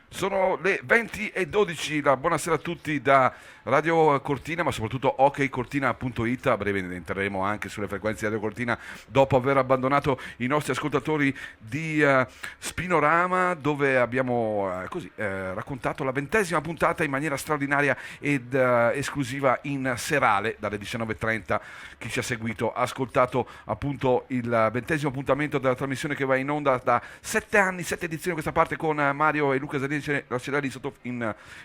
Sono le 20:12, buonasera a tutti da Radio Cortina, ma soprattutto okcortina.it. A breve ne entreremo anche sulle frequenze di Radio Cortina dopo aver abbandonato i nostri ascoltatori di Spinorama, dove abbiamo raccontato la 20ª puntata in maniera straordinaria ed esclusiva in serale dalle 19:30. Chi ci ha seguito ha ascoltato appunto il 20° appuntamento della trasmissione che va in onda da 7 anni, 7 edizioni a questa parte, con Mario e Luca Lacerelli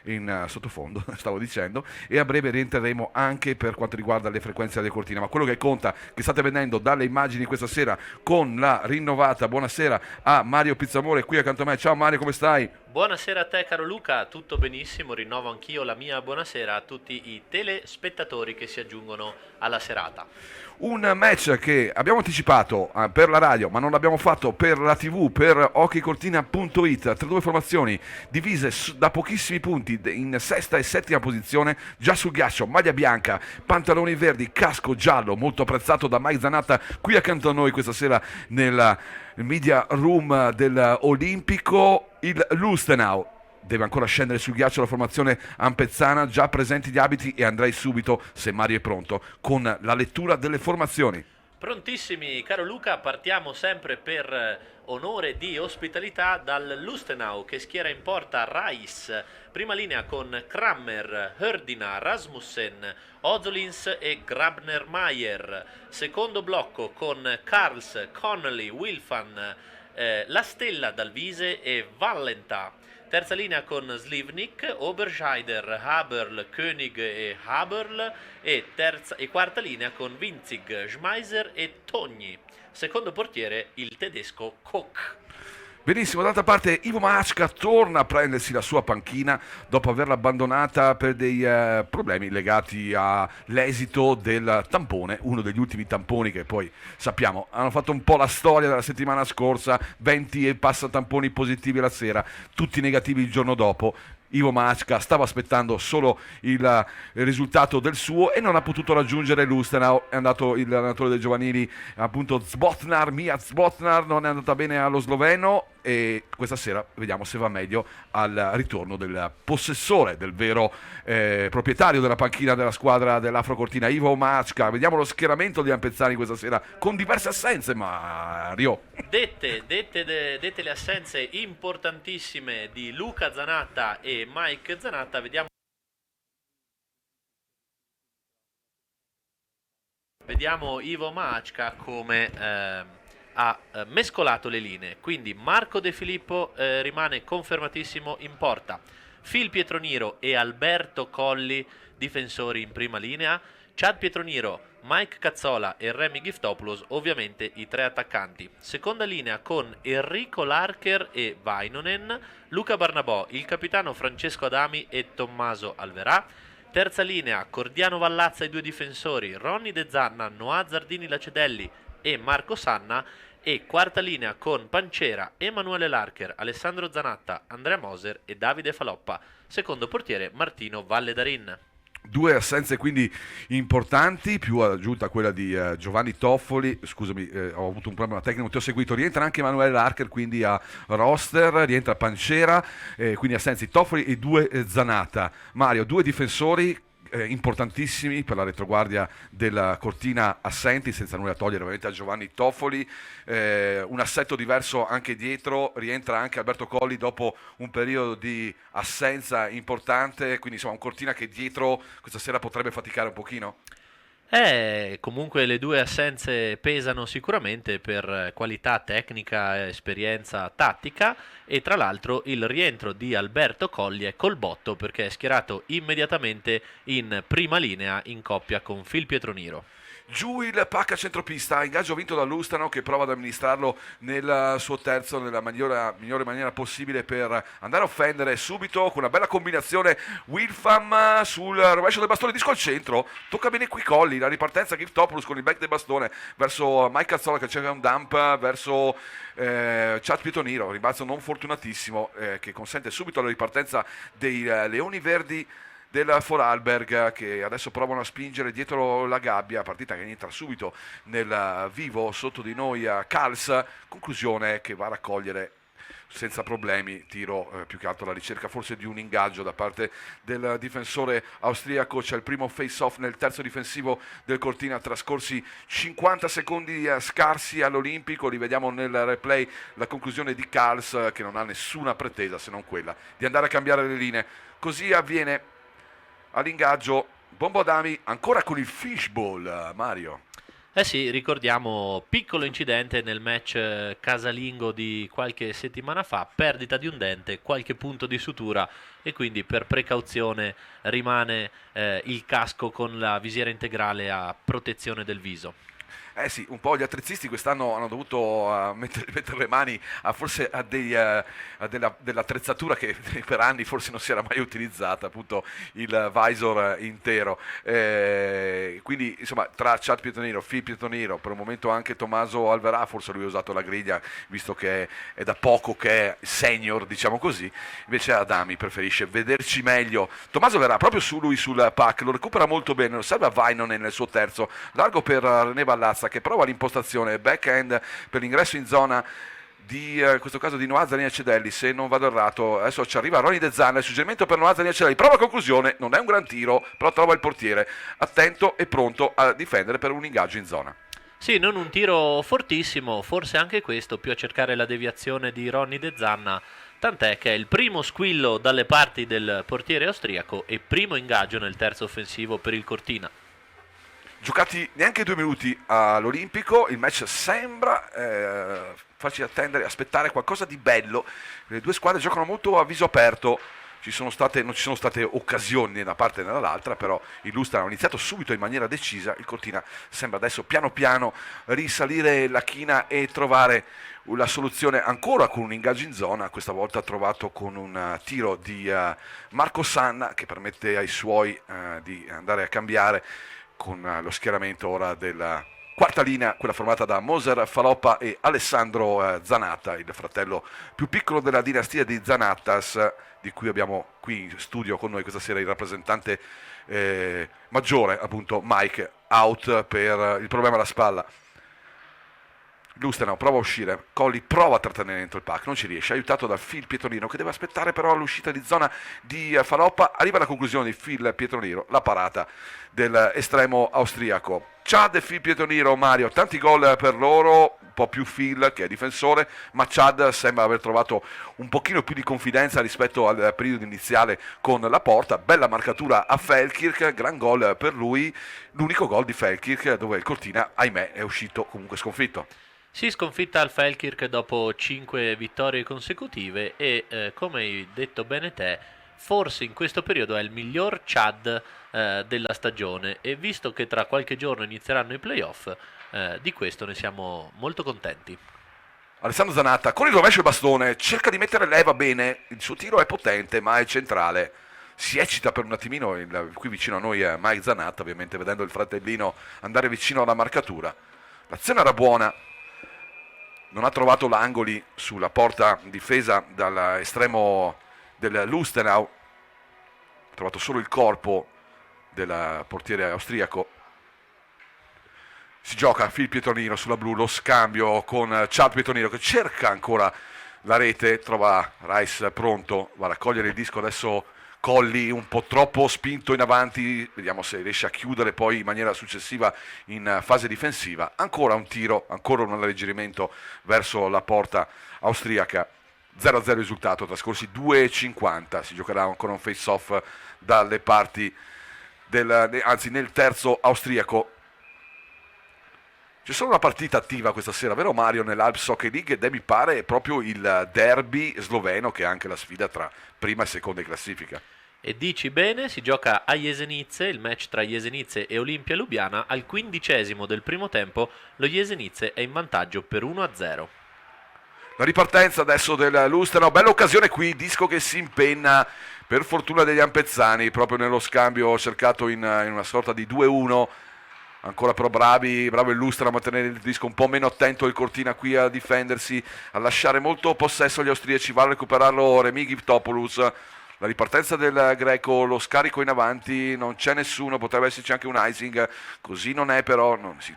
in sottofondo, stavo dicendo, e a breve rientreremo anche per quanto riguarda le frequenze delle cortine. Ma quello che conta, che state vedendo dalle immagini questa sera, con la rinnovata buonasera a Mario Pizzamore qui accanto a me. Ciao Mario, come stai? Buonasera a te caro Luca, tutto benissimo, rinnovo anch'io la mia buonasera a tutti i telespettatori che si aggiungono alla serata. Un match che abbiamo anticipato per la radio, ma non l'abbiamo fatto per la TV, per okcortina.it, tra due formazioni divise da pochissimi punti, in sesta e settima posizione, già sul ghiaccio, maglia bianca, pantaloni verdi, casco giallo, molto apprezzato da Mike Zanatta, qui accanto a noi questa sera nel media room dell'Olimpico, il Lustenau. Deve ancora scendere sul ghiaccio la formazione ampezzana, già presenti gli abiti, e andrei subito, se Mario è pronto, con la lettura delle formazioni. Prontissimi caro Luca, partiamo sempre per onore di ospitalità dal Lustenau che schiera in porta Rice, prima linea con Krammer, Hördina, Rasmussen, Ozolins e Grabner-Mayer, secondo blocco con Karls, Connolly, Wilfan, La Stella, Dalvise e Vallenta. Terza linea con Slivnik, Oberscheider, Haberl, König e Haberl e quarta linea con Winzig, Schmeiser e Togni. Secondo portiere il tedesco Koch. Benissimo, d'altra parte Ivo Mačka torna a prendersi la sua panchina dopo averla abbandonata per dei problemi legati all'esito del tampone, uno degli ultimi tamponi che poi sappiamo hanno fatto un po' la storia della settimana scorsa, 20 e passa tamponi positivi la sera, tutti negativi il giorno dopo. Ivo Mačka stava aspettando solo il risultato del suo e non ha potuto raggiungere Lustenau. È andato l'allenatore dei giovanili, appunto Zbotnar, Mia Zbotnar, non è andata bene allo sloveno, e questa sera vediamo se va meglio al ritorno del possessore, del vero proprietario della panchina della squadra dell'Afro Cortina, Ivo Mačka. Vediamo lo schieramento degli ampezzani questa sera con diverse assenze, Mario. Dette le assenze importantissime di Luca Zanatta e Mike Zanatta, vediamo Ivo Mačka come ha mescolato le linee. Quindi Marco De Filippo rimane confermatissimo in porta, Phil Pietroniro e Alberto Colli difensori in prima linea, Chad Pietroniro, Mike Cazzola e Remy Giftopoulos ovviamente i tre attaccanti. Seconda linea con Enrico Larcher e Vainonen, Luca Barnabò, il capitano Francesco Adami e Tommaso Alverà. Terza linea Cordiano Vallazza, i due difensori Ronny De Zanna, Noah Zardini Lacedelli e Marco Sanna. E quarta linea con Pancera, Emanuele Larcher, Alessandro Zanatta, Andrea Moser e Davide Faloppa. Secondo portiere Martino Valledarin. Due assenze quindi importanti, più aggiunta quella di Giovanni Toffoli. Scusami, ho avuto un problema tecnico, non ti ho seguito. Rientra anche Emanuele Larcher, quindi a roster, rientra Pancera, quindi assenze Toffoli e due Zanatta. Mario, due difensori importantissimi per la retroguardia della Cortina assenti, senza nulla togliere ovviamente a Giovanni Toffoli. Un assetto diverso anche dietro, rientra anche Alberto Colli dopo un periodo di assenza importante, quindi insomma un Cortina che dietro questa sera potrebbe faticare un pochino. Comunque le due assenze pesano sicuramente per qualità tecnica, esperienza tattica, e tra l'altro il rientro di Alberto Colli è col botto perché è schierato immediatamente in prima linea in coppia con Phil Pietroniro. Giù il pacca centropista, ingaggio vinto da Lustano, che prova ad amministrarlo nel suo terzo nella migliore maniera possibile per andare a offendere subito con una bella combinazione. Wilfam sul rovescio del bastone, disco al centro, tocca bene qui Colli, la ripartenza Giftopoulos con il back del bastone verso Mike Cazzola che cerca un dump verso Chad Pietroniro, rimbalzo non fortunatissimo che consente subito la ripartenza dei Leoni Verdi del Vorarlberg, che adesso provano a spingere dietro la gabbia, partita che entra subito nel vivo sotto di noi a Karls, conclusione che va a raccogliere senza problemi, tiro più che altro alla ricerca forse di un ingaggio da parte del difensore austriaco. C'è il primo face-off nel terzo difensivo del Cortina, trascorsi 50 secondi scarsi all'Olimpico, li vediamo nel replay, la conclusione di Kals che non ha nessuna pretesa se non quella di andare a cambiare le linee. Così avviene all'ingaggio Bombo Adami ancora con il fishball, Mario. Eh sì, ricordiamo piccolo incidente nel match casalingo di qualche settimana fa, perdita di un dente, qualche punto di sutura e quindi per precauzione rimane il casco con la visiera integrale a protezione del viso. Eh sì, un po' gli attrezzisti quest'anno hanno dovuto mettere le mani forse dell'attrezzatura che per anni forse non si era mai utilizzata, appunto il visor intero. Quindi insomma tra Chad Pietoniro, Phil Pietoniro, per un momento anche Tommaso Alverà, forse lui ha usato la griglia visto che è da poco che è senior, diciamo così, invece Adami preferisce vederci meglio. Tommaso Alverà proprio su lui sul pack, lo recupera molto bene, lo serve a Vainonen nel suo terzo, largo per René Ballazza che prova l'impostazione backhand per l'ingresso in zona di in questo caso di Noah Zaniacedelli, se non vado errato. Adesso ci arriva Ronny De Zanna, il suggerimento per Noah Zaniacedelli, prova conclusione, non è un gran tiro, però trova il portiere attento e pronto a difendere per un ingaggio in zona. Sì, non un tiro fortissimo, forse anche questo più a cercare la deviazione di Ronny De Zanna, tant'è che è il primo squillo dalle parti del portiere austriaco e primo ingaggio nel terzo offensivo per il Cortina. Giocati neanche 2 minuti all'Olimpico, il match sembra farci attendere, aspettare qualcosa di bello. Le due squadre giocano molto a viso aperto, non ci sono state occasioni né da parte né dall'altra, però il Luster ha iniziato subito in maniera decisa, il Cortina sembra adesso piano piano risalire la china e trovare la soluzione ancora con un ingaggio in zona, questa volta trovato con un tiro di Marco Sanna che permette ai suoi di andare a cambiare con lo schieramento ora della quarta linea, quella formata da Moser Faloppa e Alessandro Zanatta, il fratello più piccolo della dinastia di Zanattas, di cui abbiamo qui in studio con noi questa sera il rappresentante maggiore, appunto Mike, out per il problema alla spalla. Lustenau prova a uscire, Colli prova a trattenere dentro il pack, non ci riesce, aiutato da Phil Pietrolino che deve aspettare però l'uscita di zona di Faloppa, arriva alla conclusione di Phil Pietrolino, la parata dell'estremo austriaco. Chad e Phil Pietrolino, Mario, tanti gol per loro, un po' più Phil che è difensore, ma Chad sembra aver trovato un pochino più di confidenza rispetto al periodo iniziale con la porta, bella marcatura a Felkirk, gran gol per lui, l'unico gol di Felkirk dove il Cortina, ahimè, è uscito comunque sconfitto. Si sconfitta al Falkirk dopo 5 vittorie consecutive e come hai detto bene te, forse in questo periodo è il miglior Chad della stagione e visto che tra qualche giorno inizieranno i playoff, di questo ne siamo molto contenti. Alessandro Zanatta con il rovescio e bastone cerca di mettere leva bene, il suo tiro è potente ma è centrale, si eccita per un attimino qui vicino a noi è Mike Zanatta, ovviamente vedendo il fratellino andare vicino alla marcatura. L'azione era buona, non ha trovato l'angoli sulla porta difesa dall'estremo del Lustenau, ha trovato solo il corpo del portiere austriaco. Si gioca Phil Pietrolino sulla blu, lo scambio con Chad Pietrolino che cerca ancora la rete, trova Rice pronto, va a raccogliere il disco adesso Colli un po' troppo spinto in avanti, vediamo se riesce a chiudere poi in maniera successiva in fase difensiva. Ancora un tiro, ancora un alleggerimento verso la porta austriaca. 0-0 risultato, trascorsi 2,50, si giocherà ancora un face-off dalle parti anzi nel terzo austriaco. C'è solo una partita attiva questa sera, vero Mario, nell'Alps Hockey League ed mi pare proprio il derby sloveno che è anche la sfida tra prima e seconda in classifica. E dici bene, si gioca a Jesenice, il match tra Jesenice e Olimpia Lubiana, al 15° del primo tempo lo Jesenice è in vantaggio per 1-0. La ripartenza adesso del Lustenau, bella occasione qui, disco che si impenna per fortuna degli Ampezzani, proprio nello scambio cercato in una sorta di 2-1. Ancora però bravo il Lustenau a mantenere il disco, un po' meno attento il Cortina qui a difendersi, a lasciare molto possesso agli austriaci, va a recuperarlo Remi Giftopoulos. La ripartenza del greco, lo scarico in avanti, non c'è nessuno, potrebbe esserci anche un icing, così non è però, si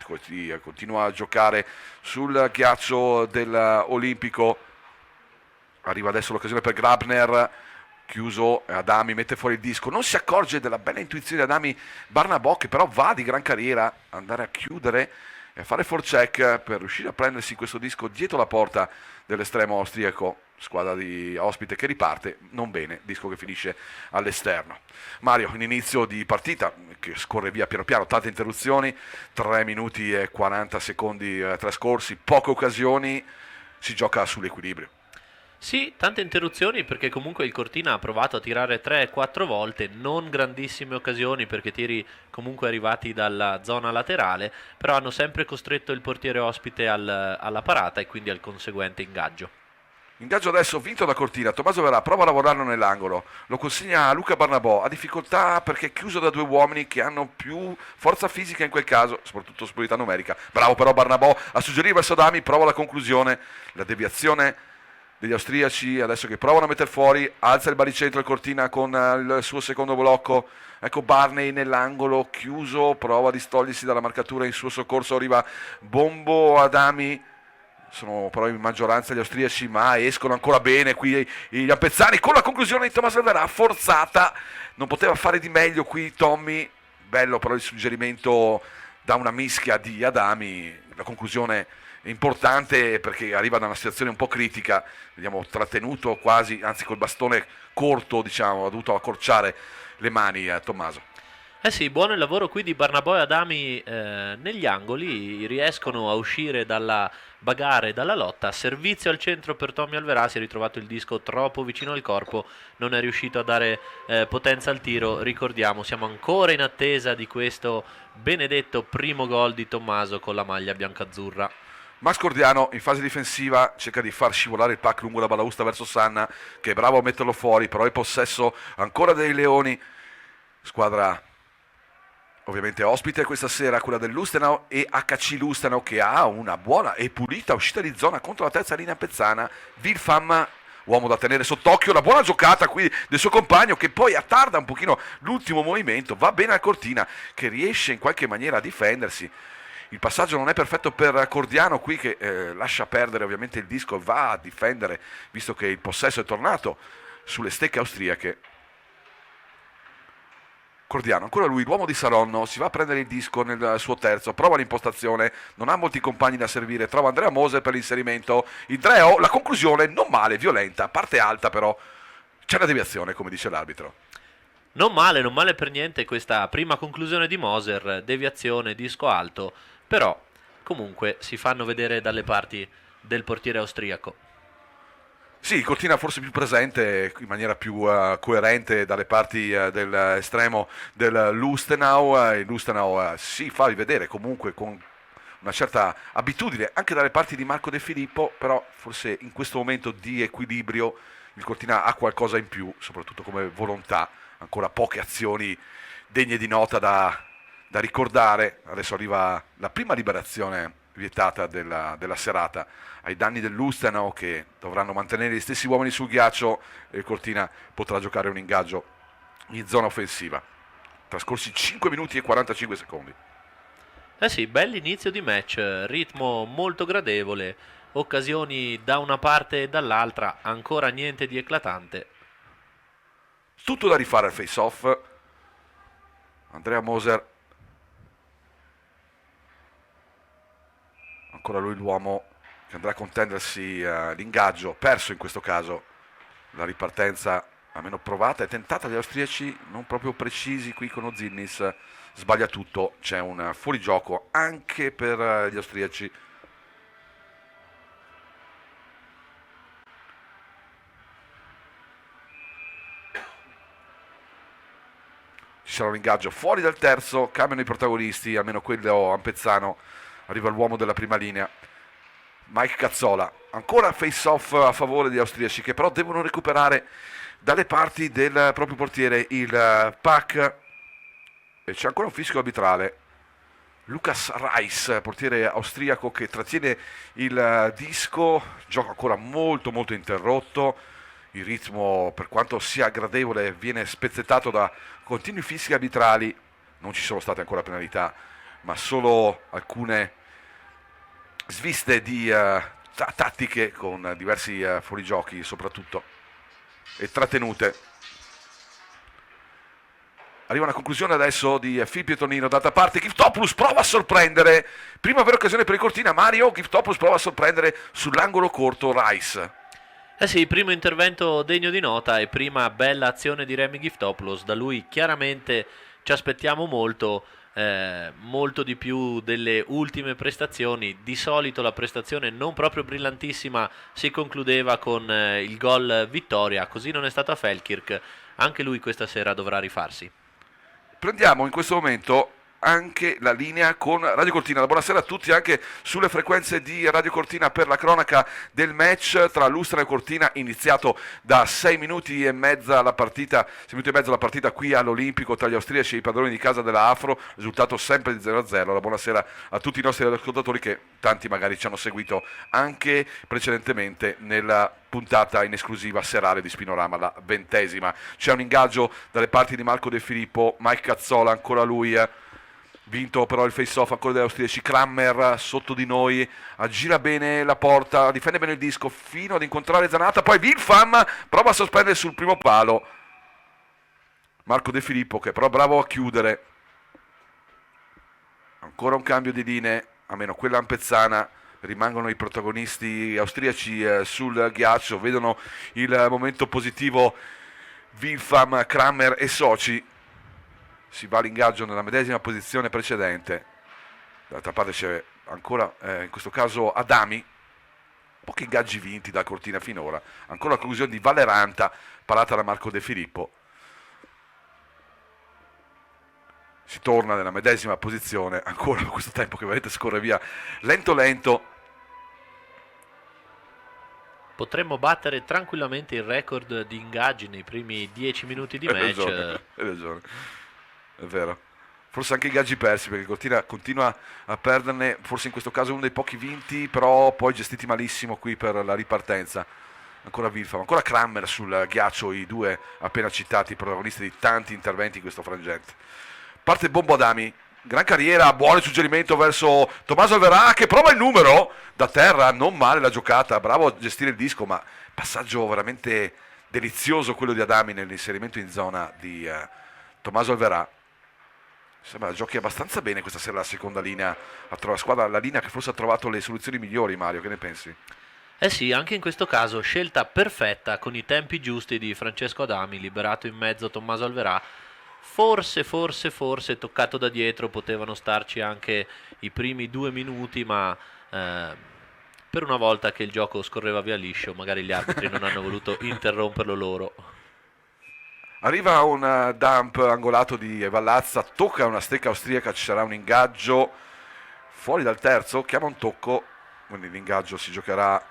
continua a giocare sul ghiaccio dell'Olimpico. arriva adesso l'occasione per Grabner, chiuso, Adami mette fuori il disco, non si accorge della bella intuizione di Adami Barnabò, che però va di gran carriera andare a chiudere e a fare forecheck per riuscire a prendersi questo disco dietro la porta dell'estremo austriaco, squadra di ospite che riparte non bene, disco che finisce all'esterno. Mario, in inizio di partita che scorre via piano piano, tante interruzioni, 3 minuti e 40 secondi trascorsi, poche occasioni, si gioca sull'equilibrio. Sì, tante interruzioni perché comunque il Cortina ha provato a tirare 3-4 volte, non grandissime occasioni perché tiri comunque arrivati dalla zona laterale, però hanno sempre costretto il portiere ospite alla parata e quindi al conseguente ingaggio. Ingaggio adesso vinto da Cortina, Tommaso Verrà prova a lavorarlo nell'angolo, lo consegna a Luca Barnabò, ha difficoltà perché è chiuso da due uomini che hanno più forza fisica in quel caso, soprattutto superiorità numerica. Bravo però Barnabò a suggerire verso Adami, prova la conclusione, la deviazione degli austriaci, adesso che provano a mettere fuori, alza il baricentro il Cortina con il suo secondo blocco, ecco Barney nell'angolo, chiuso, prova a distogliersi dalla marcatura, in suo soccorso arriva Bombo, Adami, sono però in maggioranza gli austriaci ma escono ancora bene qui gli ampezzani con la conclusione di Tommaso Verrà, forzata, non poteva fare di meglio qui Tommy, bello però il suggerimento da una mischia di Adami, la conclusione importante perché arriva da una situazione un po' critica, vediamo trattenuto quasi, anzi col bastone corto diciamo, ha dovuto accorciare le mani Tommaso. Eh sì, buono il lavoro qui di Barnabò e Adami negli angoli, riescono a uscire dalla bagarre e dalla lotta, servizio al centro per Tommy Alverà, si è ritrovato il disco troppo vicino al corpo, non è riuscito a dare potenza al tiro, ricordiamo siamo ancora in attesa di questo benedetto primo gol di Tommaso con la maglia biancazzurra. Max Cordiano in fase difensiva cerca di far scivolare il pack lungo la balaustra verso Sanna che è bravo a metterlo fuori, però è possesso ancora dei Leoni, squadra ovviamente ospite questa sera, quella del Lustenau e HC Lustenau che ha una buona e pulita uscita di zona contro la terza linea pezzana. Wilfam, uomo da tenere sott'occhio, la buona giocata qui del suo compagno che poi attarda un pochino l'ultimo movimento, va bene al Cortina che riesce in qualche maniera a difendersi. Il passaggio non è perfetto per Cordiano qui che lascia perdere ovviamente il disco, va a difendere visto che il possesso è tornato sulle stecche austriache. Cordiano, ancora lui, l'uomo di Saronno, si va a prendere il disco nel suo terzo, prova l'impostazione, non ha molti compagni da servire, trova Andrea Moser per l'inserimento, il 3-0, la conclusione non male, violenta, parte alta però, c'è la deviazione come dice l'arbitro. Non male per niente questa prima conclusione di Moser, deviazione, disco alto, però comunque si fanno vedere dalle parti del portiere austriaco. Sì, Cortina forse più presente in maniera più coerente dalle parti dell'estremo del Lustenau. Il Lustenau si fa rivedere comunque con una certa abitudine anche dalle parti di Marco De Filippo, però forse in questo momento di equilibrio il Cortina ha qualcosa in più, soprattutto come volontà, ancora poche azioni degne di nota da ricordare. Adesso arriva la prima liberazione vietata della serata ai danni dell'Ustenau che dovranno mantenere gli stessi uomini sul ghiaccio e il Cortina potrà giocare un ingaggio in zona offensiva. Trascorsi 5 minuti e 45 secondi. Eh sì, bell'inizio di match, ritmo molto gradevole, occasioni da una parte e dall'altra, ancora niente di eclatante. Tutto da rifare al face-off. Andrea Moser, ancora lui l'uomo che andrà a contendersi l'ingaggio, perso in questo caso, la ripartenza almeno provata e tentata dagli austriaci, non proprio precisi qui con Ozinnis, sbaglia tutto, c'è un fuorigioco anche per gli austriaci. Ci sarà un ingaggio fuori dal terzo, cambiano i protagonisti, almeno quello ampezzano, arriva l'uomo della prima linea. Mike Cazzola, ancora face off a favore degli austriaci che però devono recuperare dalle parti del proprio portiere il pack e c'è ancora un fischio arbitrale. Lucas Reis, portiere austriaco che trattiene il disco, gioca ancora molto molto interrotto, il ritmo per quanto sia gradevole viene spezzettato da continui fischi arbitrali, non ci sono state ancora penalità ma solo alcune sviste di tattiche con diversi fuorigiochi soprattutto e trattenute. Arriva una conclusione adesso di Phil Pietroniero, d'altra parte Giftopoulos prova a sorprendere, prima vera occasione per il Cortina, Mario, Giftopoulos prova a sorprendere sull'angolo corto Rice. Eh sì, primo intervento degno di nota e prima bella azione di Remy Giftopoulos, da lui chiaramente ci aspettiamo molto, molto di più delle ultime prestazioni. Di solito la prestazione non proprio brillantissima si concludeva con il gol vittoria, così non è stato a Felkirk, anche lui questa sera dovrà rifarsi. Prendiamo in questo momento anche la linea con Radio Cortina. Buonasera a tutti anche sulle frequenze di Radio Cortina per la cronaca del match tra Lustrana e Cortina, iniziato da 6 minuti e mezza la partita, 6 minuti e mezzo la partita qui all'Olimpico tra gli austriaci e i padroni di casa della Afro, risultato sempre di 0-0. Buonasera a tutti i nostri ascoltatori, che tanti magari ci hanno seguito anche precedentemente nella puntata in esclusiva serale di Spinorama, la 20ª. C'è un ingaggio dalle parti di Marco De Filippo, Mike Cazzola, ancora lui, vinto però il face-off ancora dagli austriaci. Krammer sotto di noi, aggira bene la porta, difende bene il disco fino ad incontrare Zanata, poi Wilfam prova a sospendere sul primo palo Marco De Filippo, che però bravo a chiudere. Ancora un cambio di linee, almeno quella ampezzana. Rimangono i protagonisti austriaci sul ghiaccio, vedono il momento positivo Wilfam, Krammer e soci. Si va all'ingaggio nella medesima posizione precedente. D'altra parte c'è ancora, in questo caso, Adami. Pochi ingaggi vinti da Cortina finora. Ancora la conclusione di Valeranta, parata da Marco De Filippo. Si torna nella medesima posizione, ancora questo tempo che vedete scorre via lento lento. Potremmo battere tranquillamente il record di ingaggi nei primi 10 minuti di match. Hai ragione, è vero. Forse anche i ingaggi persi, perché Cortina continua a perderne, forse in questo caso uno dei pochi vinti, però poi gestiti malissimo qui per la ripartenza. Ancora Wilfam, ancora Krammer sul ghiaccio, i due appena citati protagonisti di tanti interventi in questo frangente. Parte Bombo Adami, gran carriera, buon suggerimento verso Tommaso Alverà, che prova il numero da terra, non male la giocata, bravo a gestire il disco, ma passaggio veramente delizioso quello di Adami nell'inserimento in zona di Tommaso Alverà. Sembra giochi abbastanza bene questa sera la seconda linea, la squadra, la linea che forse ha trovato le soluzioni migliori. Mario, che ne pensi? Eh sì, anche in questo caso scelta perfetta con i tempi giusti di Francesco Adami, liberato in mezzo Tommaso Alverà. Forse toccato da dietro, potevano starci anche i primi 2 minuti, ma per una volta che il gioco scorreva via liscio, magari gli arbitri non hanno voluto interromperlo loro. Arriva un dump angolato di Vallazza, tocca una stecca austriaca, ci sarà un ingaggio fuori dal terzo, chiama un tocco, quindi l'ingaggio si giocherà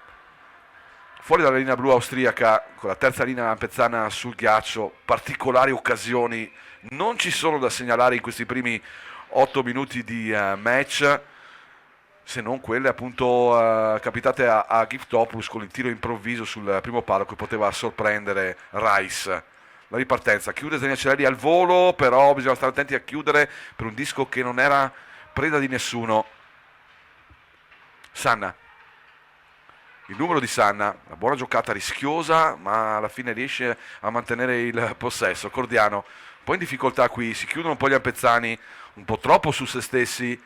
fuori dalla linea blu austriaca, con la terza linea lampezzana sul ghiaccio. Particolari occasioni non ci sono da segnalare in questi primi 8 minuti di match, se non quelle appunto capitate a Giftopoulos con il tiro improvviso sul primo palo che poteva sorprendere Rice. La ripartenza, chiude Zaniacelli al volo, però bisogna stare attenti a chiudere per un disco che non era preda di nessuno. Sanna, il numero di Sanna, una buona giocata rischiosa, ma alla fine riesce a mantenere il possesso. Cordiano un po' in difficoltà qui, si chiudono un po' gli ampezzani, un po' troppo su se stessi,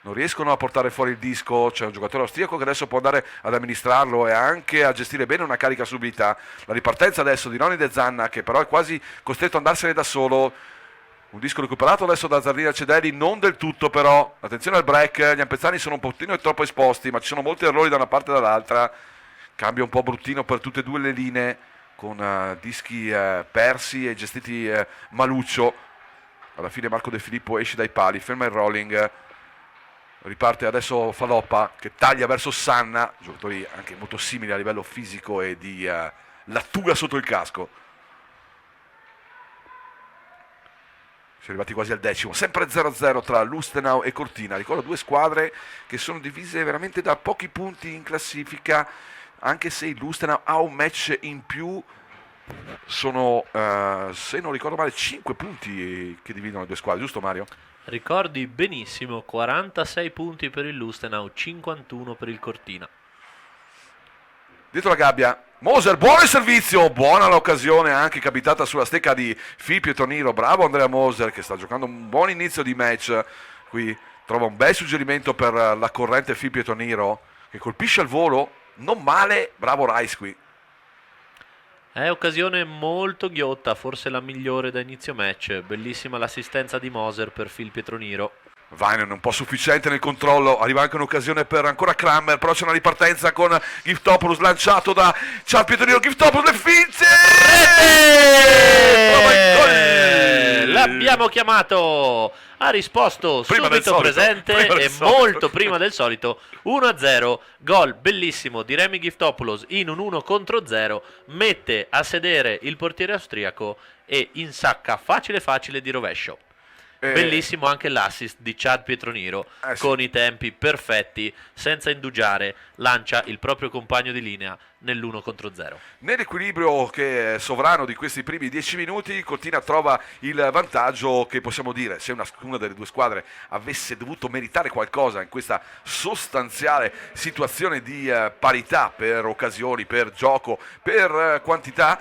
non riescono a portare fuori il disco. C'è un giocatore austriaco che adesso può andare ad amministrarlo e anche a gestire bene una carica subita. La ripartenza adesso di Noni De Zanna, che però è quasi costretto ad andarsene da solo. Un disco recuperato adesso da Zardina Cedelli, non del tutto però. Attenzione al break, gli ampezzani sono un pochino troppo esposti, ma ci sono molti errori da una parte e dall'altra. Cambio un po' bruttino per tutte e due le linee, con dischi persi e gestiti maluccio. Alla fine Marco De Filippo esce dai pali, ferma il rolling. Riparte adesso Faloppa che taglia verso Sanna, giocatori anche molto simili a livello fisico e di lattuga sotto il casco. Si è arrivati quasi al 10°, sempre 0-0 tra Lustenau e Cortina. Ricordo due squadre che sono divise veramente da pochi punti in classifica, anche se il Lustenau ha un match in più. Sono, se non ricordo male, 5 punti che dividono le due squadre, giusto Mario? Ricordi benissimo, 46 punti per il Lustenau, 51 per il Cortina. Dietro la gabbia, Moser, buon il servizio, buona l'occasione anche capitata sulla stecca di Phil Pietroniro, bravo Andrea Moser che sta giocando un buon inizio di match, qui trova un bel suggerimento per la corrente Phil Pietroniro che colpisce al volo, non male, bravo Rice qui. È occasione molto ghiotta, forse la migliore da inizio match, bellissima l'assistenza di Moser per Phil Pietroniro. Vainen un po' sufficiente nel controllo, arriva anche un'occasione per ancora Kramer, però c'è una ripartenza con Giftopoulos lanciato da Ciao Pietroniro, Giftopoulos le finte! Trova il gol! L'abbiamo chiamato, ha risposto Prima del subito solito, presente prima del e solito. molto prima del solito. 1-0, gol bellissimo di Remy Giftopoulos in un 1 contro 0, mette a sedere il portiere austriaco e insacca facile facile di rovescio. Bellissimo anche l'assist di Chad Pietroniro sì. con i tempi perfetti, senza indugiare, lancia il proprio compagno di linea nell'1 contro 0. Nell'equilibrio che è sovrano di questi primi 10 minuti, Cortina trova il vantaggio che possiamo dire, se una delle due squadre avesse dovuto meritare qualcosa in questa sostanziale situazione di parità per occasioni, per gioco, per quantità,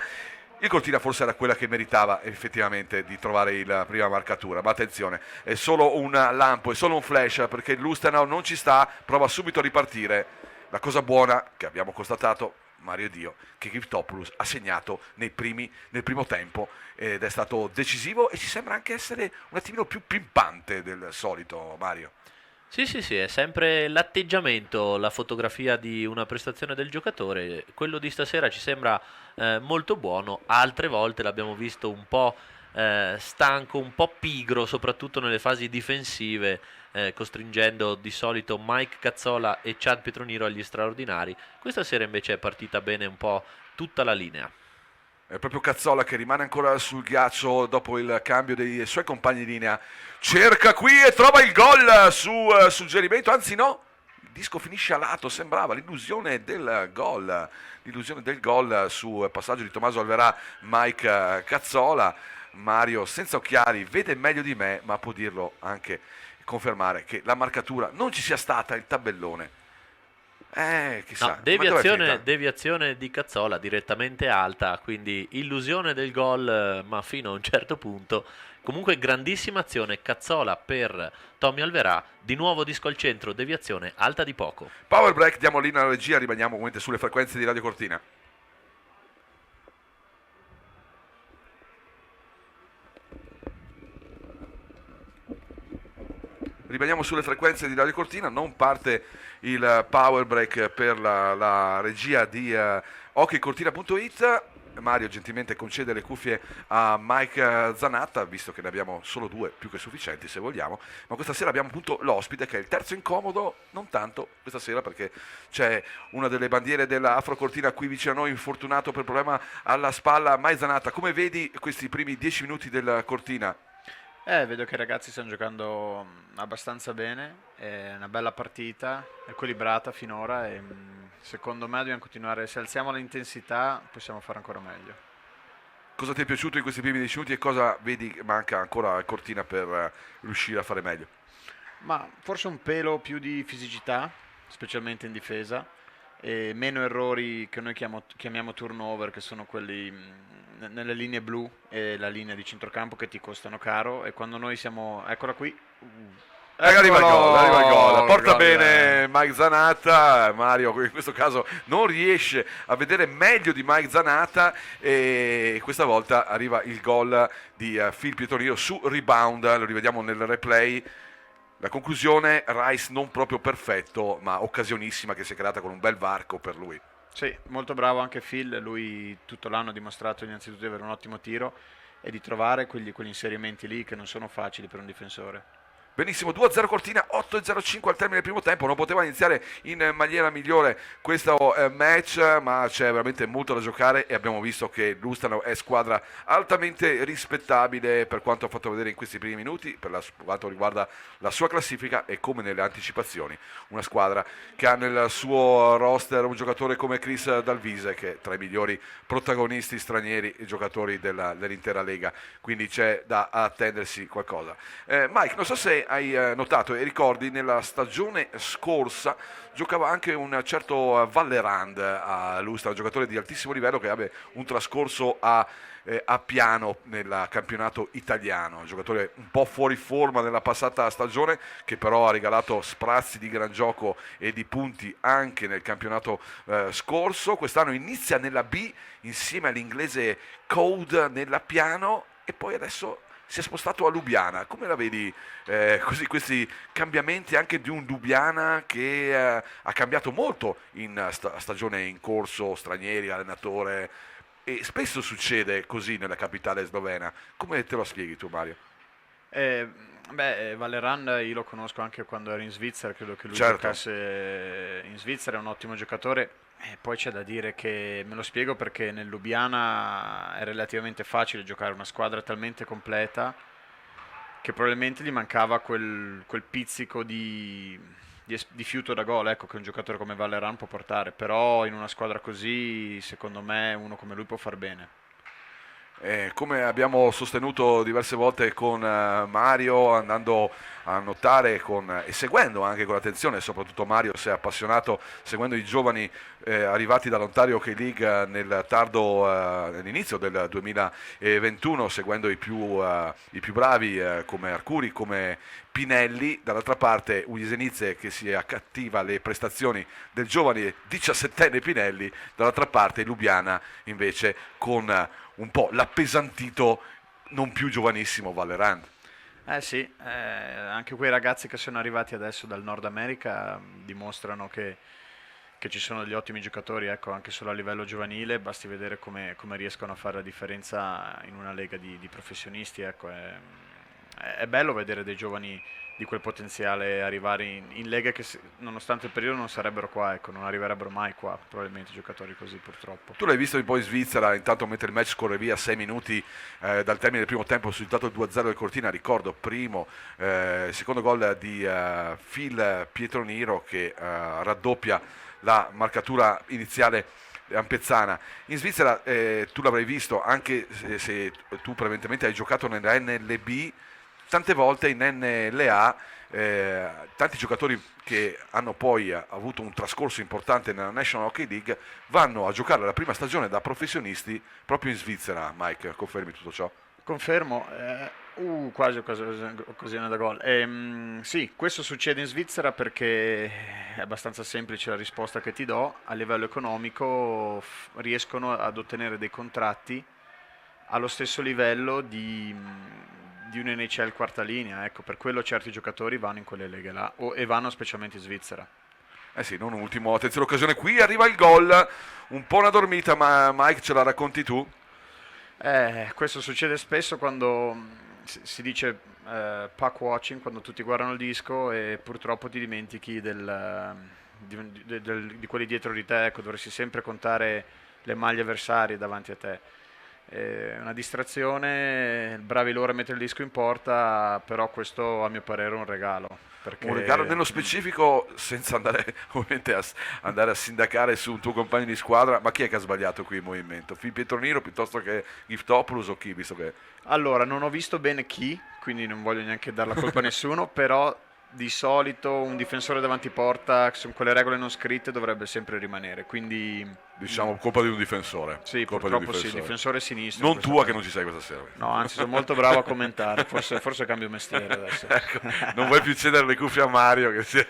il Cortina forse era quella che meritava effettivamente di trovare la prima marcatura, ma attenzione, è solo un lampo, è solo un flash perché Lustenau non ci sta, prova subito a ripartire. La cosa buona che abbiamo constatato, Mario e Dio, che Giftopoulos ha segnato nel primo tempo ed è stato decisivo e ci sembra anche essere un attimino più pimpante del solito, Mario. Sì, è sempre l'atteggiamento, la fotografia di una prestazione del giocatore. Quello di stasera ci sembra molto buono, altre volte l'abbiamo visto un po' stanco, un po' pigro, soprattutto nelle fasi difensive, costringendo di solito Mike Cazzola e Chad Pietroniro agli straordinari. Questa sera invece è partita bene un po' tutta la linea. È proprio Cazzola che rimane ancora sul ghiaccio dopo il cambio dei suoi compagni di linea. Cerca qui e trova il gol su suggerimento, anzi no, il disco finisce a lato, sembrava l'illusione del gol su passaggio di Tommaso Alverà, Mike Cazzola. Mario senza occhiali vede meglio di me, ma può dirlo anche, confermare che la marcatura non ci sia stata, il tabellone. Chissà. No, deviazione di Cazzola direttamente alta, quindi illusione del gol, ma fino a un certo punto. Comunque grandissima azione, Cazzola per Tommy Alverà, di nuovo disco al centro, deviazione alta di poco. Power break, diamo linea alla regia, rimaniamo ovviamente sulle frequenze di Radio Cortina. Rimaniamo sulle frequenze di Radio Cortina, non parte il power break per la regia di hockeycortina.it. Mario gentilmente concede le cuffie a Mike Zanatta, visto che ne abbiamo solo due, più che sufficienti se vogliamo, ma questa sera abbiamo appunto l'ospite che è il terzo incomodo, non tanto questa sera perché c'è una delle bandiere della Afro Cortina qui vicino a noi, infortunato per problema alla spalla. Mike Zanatta, come vedi questi primi 10 minuti della Cortina? Vedo che i ragazzi stanno giocando abbastanza bene, è una bella partita, equilibrata finora e secondo me dobbiamo continuare, se alziamo l'intensità possiamo fare ancora meglio. Cosa ti è piaciuto in questi primi 10 minuti e cosa vedi che manca ancora a Cortina per riuscire a fare meglio? Ma forse un pelo più di fisicità, specialmente in difesa, e meno errori che noi chiamiamo turnover, che sono quelli nelle linee blu e la linea di centrocampo che ti costano caro, e quando noi siamo, eccola qui, arriva il gol, porta gol, bene Mike Zanatta. Mario in questo caso non riesce a vedere meglio di Mike Zanatta e questa volta arriva il gol di Phil Pietroniro su rebound, lo rivediamo nel replay. La conclusione, Rice non proprio perfetto, ma occasionissima che si è creata con un bel varco per lui. Sì, molto bravo anche Phil, lui tutto l'anno ha dimostrato innanzitutto di avere un ottimo tiro e di trovare quegli inserimenti lì che non sono facili per un difensore. Benissimo, 2-0 Cortina, 8-0-5 al termine del primo tempo, non poteva iniziare in maniera migliore questo match, ma c'è veramente molto da giocare e abbiamo visto che Lustenau è squadra altamente rispettabile per quanto ha fatto vedere in questi primi minuti, per quanto riguarda la sua classifica e come nelle anticipazioni. Una squadra che ha nel suo roster un giocatore come Chris Dalvise, che è tra i migliori protagonisti stranieri e giocatori dell'intera Lega, quindi c'è da attendersi qualcosa. Mike, non so se hai notato e ricordi, nella stagione scorsa giocava anche un certo Vallerand a Lustra, un giocatore di altissimo livello che aveva un trascorso a piano nel campionato italiano, un giocatore un po' fuori forma nella passata stagione che però ha regalato sprazzi di gran gioco e di punti anche nel campionato scorso. Quest'anno inizia nella B insieme all'inglese Code nella piano e poi adesso si è spostato a Lubiana. Come la vedi così questi cambiamenti anche di un Lubiana che ha cambiato molto in stagione in corso, stranieri, allenatore, e spesso succede così nella capitale slovena. Come te lo spieghi tu, Mario? Valeran io lo conosco anche quando ero in Svizzera, credo che lui Certo. giocasse in Svizzera, è un ottimo giocatore. Poi c'è da dire che me lo spiego perché nel Lubiana è relativamente facile giocare una squadra talmente completa che probabilmente gli mancava quel pizzico di fiuto da gol, ecco, che un giocatore come Valeran può portare, però in una squadra così secondo me uno come lui può far bene. Come abbiamo sostenuto diverse volte con Mario, andando a notare e seguendo anche con attenzione, soprattutto Mario si è appassionato seguendo i giovani arrivati dall'Ontario Hockey League nell'inizio del 2021, seguendo i più bravi come Arcuri, come Pinelli. Dall'altra parte Ughisenice che si accattiva le prestazioni del giovane 17enne Pinelli, dall'altra parte Lubiana invece con un po' l'appesantito non più giovanissimo Vallerand. Eh sì, anche quei ragazzi che sono arrivati adesso dal Nord America dimostrano che ci sono degli ottimi giocatori, ecco, anche solo a livello giovanile, basti vedere come riescono a fare la differenza in una lega di professionisti, ecco, è bello vedere dei giovani di quel potenziale arrivare in leghe che nonostante il periodo non sarebbero qua, ecco, non arriverebbero mai qua, probabilmente giocatori così purtroppo. Tu l'hai visto un po' in Svizzera, intanto mentre il match scorre via 6 minuti dal termine del primo tempo, risultato 2-0 del Cortina, ricordo secondo gol di Phil Pietroniro che raddoppia la marcatura iniziale ampezzana. In Svizzera tu l'avrai visto, anche se tu prevalentemente hai giocato nella NLB, tante volte in NLA tanti giocatori che hanno poi avuto un trascorso importante nella National Hockey League vanno a giocare la prima stagione da professionisti proprio in Svizzera. Mike, confermi tutto ciò? Confermo, quasi occasione da gol. Sì, questo succede in Svizzera perché è abbastanza semplice la risposta che ti do. A livello economico riescono ad ottenere dei contratti allo stesso livello di un NHL quarta linea, ecco, per quello certi giocatori vanno in quelle leghe là e vanno specialmente in Svizzera. Eh sì, non ultimo, attenzione l'occasione, qui arriva il gol, un po' una dormita, ma Mike ce la racconti tu? Questo succede spesso quando si dice puck watching, quando tutti guardano il disco e purtroppo ti dimentichi di quelli dietro di te, ecco, dovresti sempre contare le maglie avversarie davanti a te. Una distrazione, bravi loro a mettere il disco in porta, però questo a mio parere è un regalo. Un regalo nello specifico, senza andare ovviamente andare a sindacare su un tuo compagno di squadra, ma chi è che ha sbagliato qui in movimento? Phil Pietroniro piuttosto che Giftopoulos o chi, visto che... Allora, non ho visto bene chi, quindi non voglio neanche dar la colpa a nessuno, però di solito un difensore davanti porta, con quelle regole non scritte, dovrebbe sempre rimanere, quindi... Diciamo colpa di un difensore. Sì, colpa purtroppo sì, difensore sinistro. Non tua che non ci sei questa sera. No, anzi sono molto bravo a commentare, forse cambio mestiere adesso. Ecco, non vuoi più cedere le cuffie a Mario che si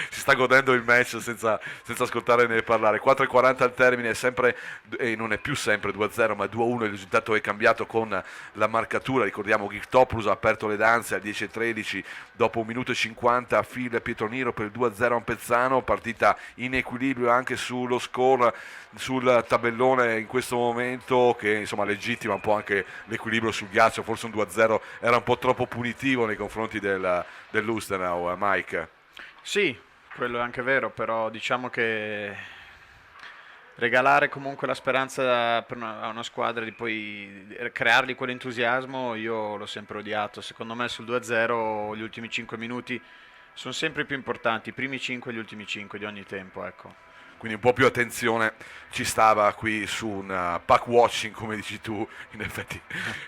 sta godendo il match senza ascoltare né parlare. 4:40 al termine, sempre, e non è più sempre 2-0 ma 2-1, il risultato è cambiato con la marcatura, ricordiamo Giftopoulos ha aperto le danze al 10:13 dopo 1 minuto e 50, Phil Pietroniro per il 2-0 a Ampezzano, partita in equilibrio anche sullo score, sul tabellone in questo momento, che insomma legittima un po' anche l'equilibrio sul ghiaccio. Forse un 2-0 era un po' troppo punitivo nei confronti dell'Lustenau, Mike. Sì, quello è anche vero, però diciamo che regalare comunque la speranza a una squadra di poi creargli quell'entusiasmo io l'ho sempre odiato. Secondo me sul 2-0 gli ultimi 5 minuti sono sempre più importanti, i primi 5 e gli ultimi 5 di ogni tempo, ecco. quindi un po' più attenzione ci stava qui su un pack watching, come dici tu. In effetti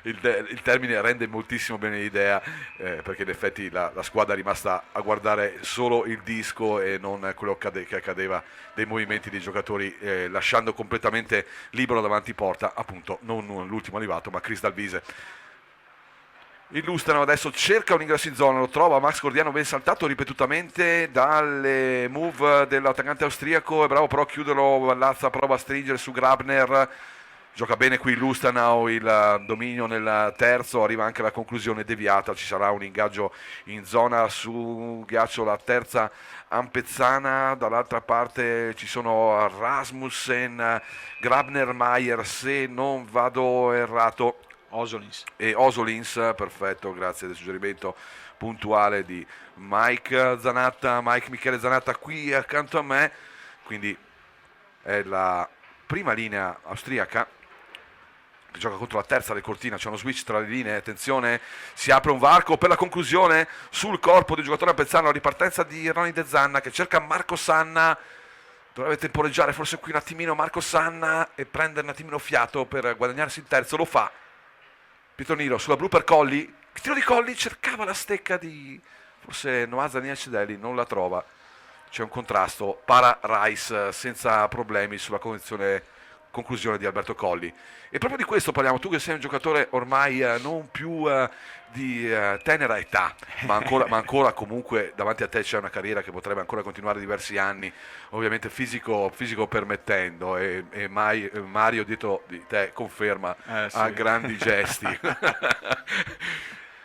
il termine rende moltissimo bene l'idea, perché in effetti la squadra è rimasta a guardare solo il disco e non quello che accadeva dei movimenti dei giocatori, lasciando completamente libero davanti porta appunto non l'ultimo arrivato ma Chris Dalvise. Illustrano adesso, cerca un ingresso in zona, lo trova Max Gordiano, ben saltato ripetutamente dalle move dell'attaccante austriaco, è bravo però a chiuderlo. Vallazza prova a stringere su Grabner, gioca bene qui Lustenau, il dominio nel terzo, arriva anche la conclusione deviata, ci sarà un ingaggio in zona su ghiaccio, la terza ampezzana, dall'altra parte ci sono Rasmussen, Grabner, Mayer, se non vado errato. Osolins, perfetto, grazie del suggerimento puntuale di Mike Michele Zanatta qui accanto a me, quindi è la prima linea austriaca che gioca contro la terza del Cortina, c'è uno switch tra le linee, attenzione, si apre un varco per la conclusione sul corpo del giocatore ampezzano, la ripartenza di Ronny De Zanna che cerca Marco Sanna, dovrebbe temporeggiare forse qui un attimino Marco Sanna e prendere un attimino fiato per guadagnarsi il terzo, lo fa. Pietroniero sulla blu per Colli, il tiro di Colli, cercava la stecca di forse Noazza Niacedelli, non la trova, c'è un contrasto, para Rice senza problemi sulla conclusione di Alberto Colli. E proprio di questo parliamo, tu che sei un giocatore ormai non più di tenera età, ma ancora comunque davanti a te c'è una carriera che potrebbe ancora continuare diversi anni, ovviamente fisico permettendo, e Mario dietro di te conferma sì. a grandi gesti.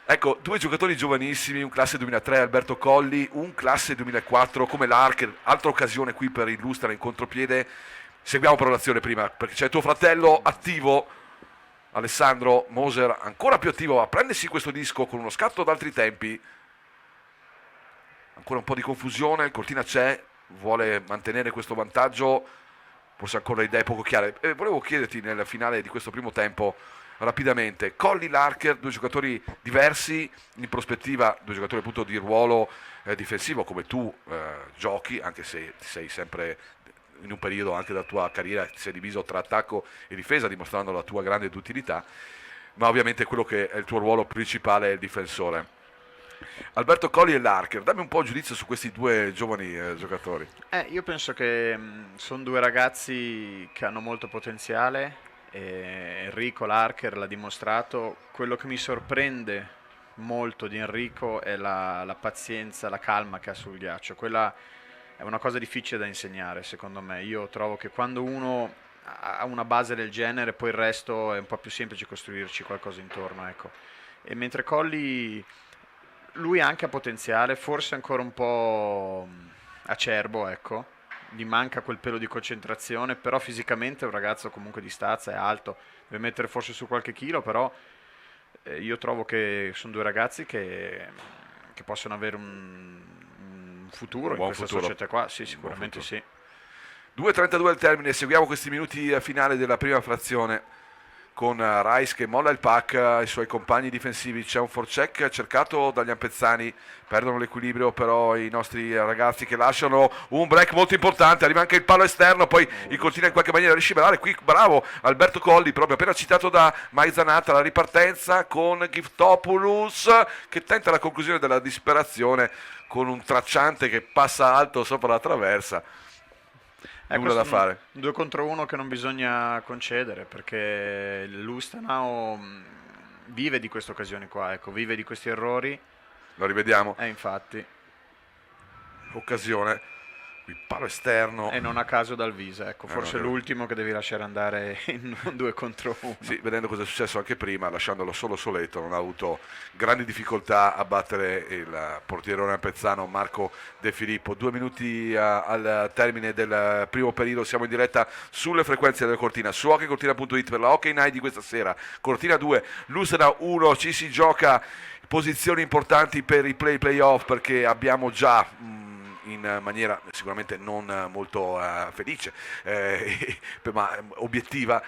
Ecco, due giocatori giovanissimi, un classe 2003 Alberto Colli, un classe 2004 come Larker, altra occasione qui per illustrare in contropiede. Seguiamo però l'azione prima, perché c'è tuo fratello attivo, Alessandro Moser, ancora più attivo a prendersi questo disco con uno scatto d'altri tempi. Ancora un po' di confusione, il Cortina c'è, vuole mantenere questo vantaggio, forse ancora idee poco chiare. Volevo chiederti nel finale di questo primo tempo, rapidamente, Colli, Larker, due giocatori diversi, in prospettiva due giocatori appunto di ruolo difensivo come tu giochi, anche se sei sempre in un periodo anche della tua carriera ti sei diviso tra attacco e difesa dimostrando la tua grande utilità, ma ovviamente quello che è il tuo ruolo principale è il difensore. Alberto Colli e Larker, dammi un po' il giudizio su questi due giovani giocatori. Io penso che sono due ragazzi che hanno molto potenziale, e Enrico Larker l'ha dimostrato. Quello che mi sorprende molto di Enrico è la pazienza, la calma che ha sul ghiaccio. Quella è una cosa difficile da insegnare, secondo me. Io trovo che quando uno ha una base del genere, poi il resto è un po' più semplice costruirci qualcosa intorno, ecco. E mentre Colli, lui anche ha potenziale, forse ancora un po' acerbo, ecco. Gli manca quel pelo di concentrazione, però fisicamente è un ragazzo comunque di stazza, è alto, deve mettere forse su qualche chilo, però io trovo che sono due ragazzi che possono avere un futuro in questa società qua, sì, sicuramente sì. 2:32 al termine, seguiamo questi minuti finali della prima frazione con Rice che molla il pack ai suoi compagni difensivi, c'è un forecheck cercato dagli ampezzani, perdono l'equilibrio però i nostri ragazzi che lasciano un break molto importante, arriva anche il palo esterno, poi il Cortina in qualche maniera riesce a belare, qui bravo Alberto Colli, proprio appena citato da Maizanata, la ripartenza con Giftopoulos che tenta la conclusione della disperazione con un tracciante che passa alto sopra la traversa. Nulla da fare. 2 contro 1 che non bisogna concedere, perché Lustenau vive di queste occasioni qua, ecco, vive di questi errori. Lo rivediamo. Infatti. Occasione. Il palo esterno. E non a caso Dalvise, ecco, forse l'ultimo che devi lasciare andare in 2 contro 1. Sì, vedendo cosa è successo anche prima, lasciandolo solo soletto, non ha avuto grandi difficoltà a battere il portierone ampezzano Marco De Filippo. 2 minuti al termine del primo periodo, siamo in diretta sulle frequenze della Cortina, su hockeycortina.it per la Hockey Night di questa sera. Cortina 2, Lustenau 1, ci si gioca posizioni importanti per i playoff perché abbiamo già in maniera sicuramente non molto felice ma obiettiva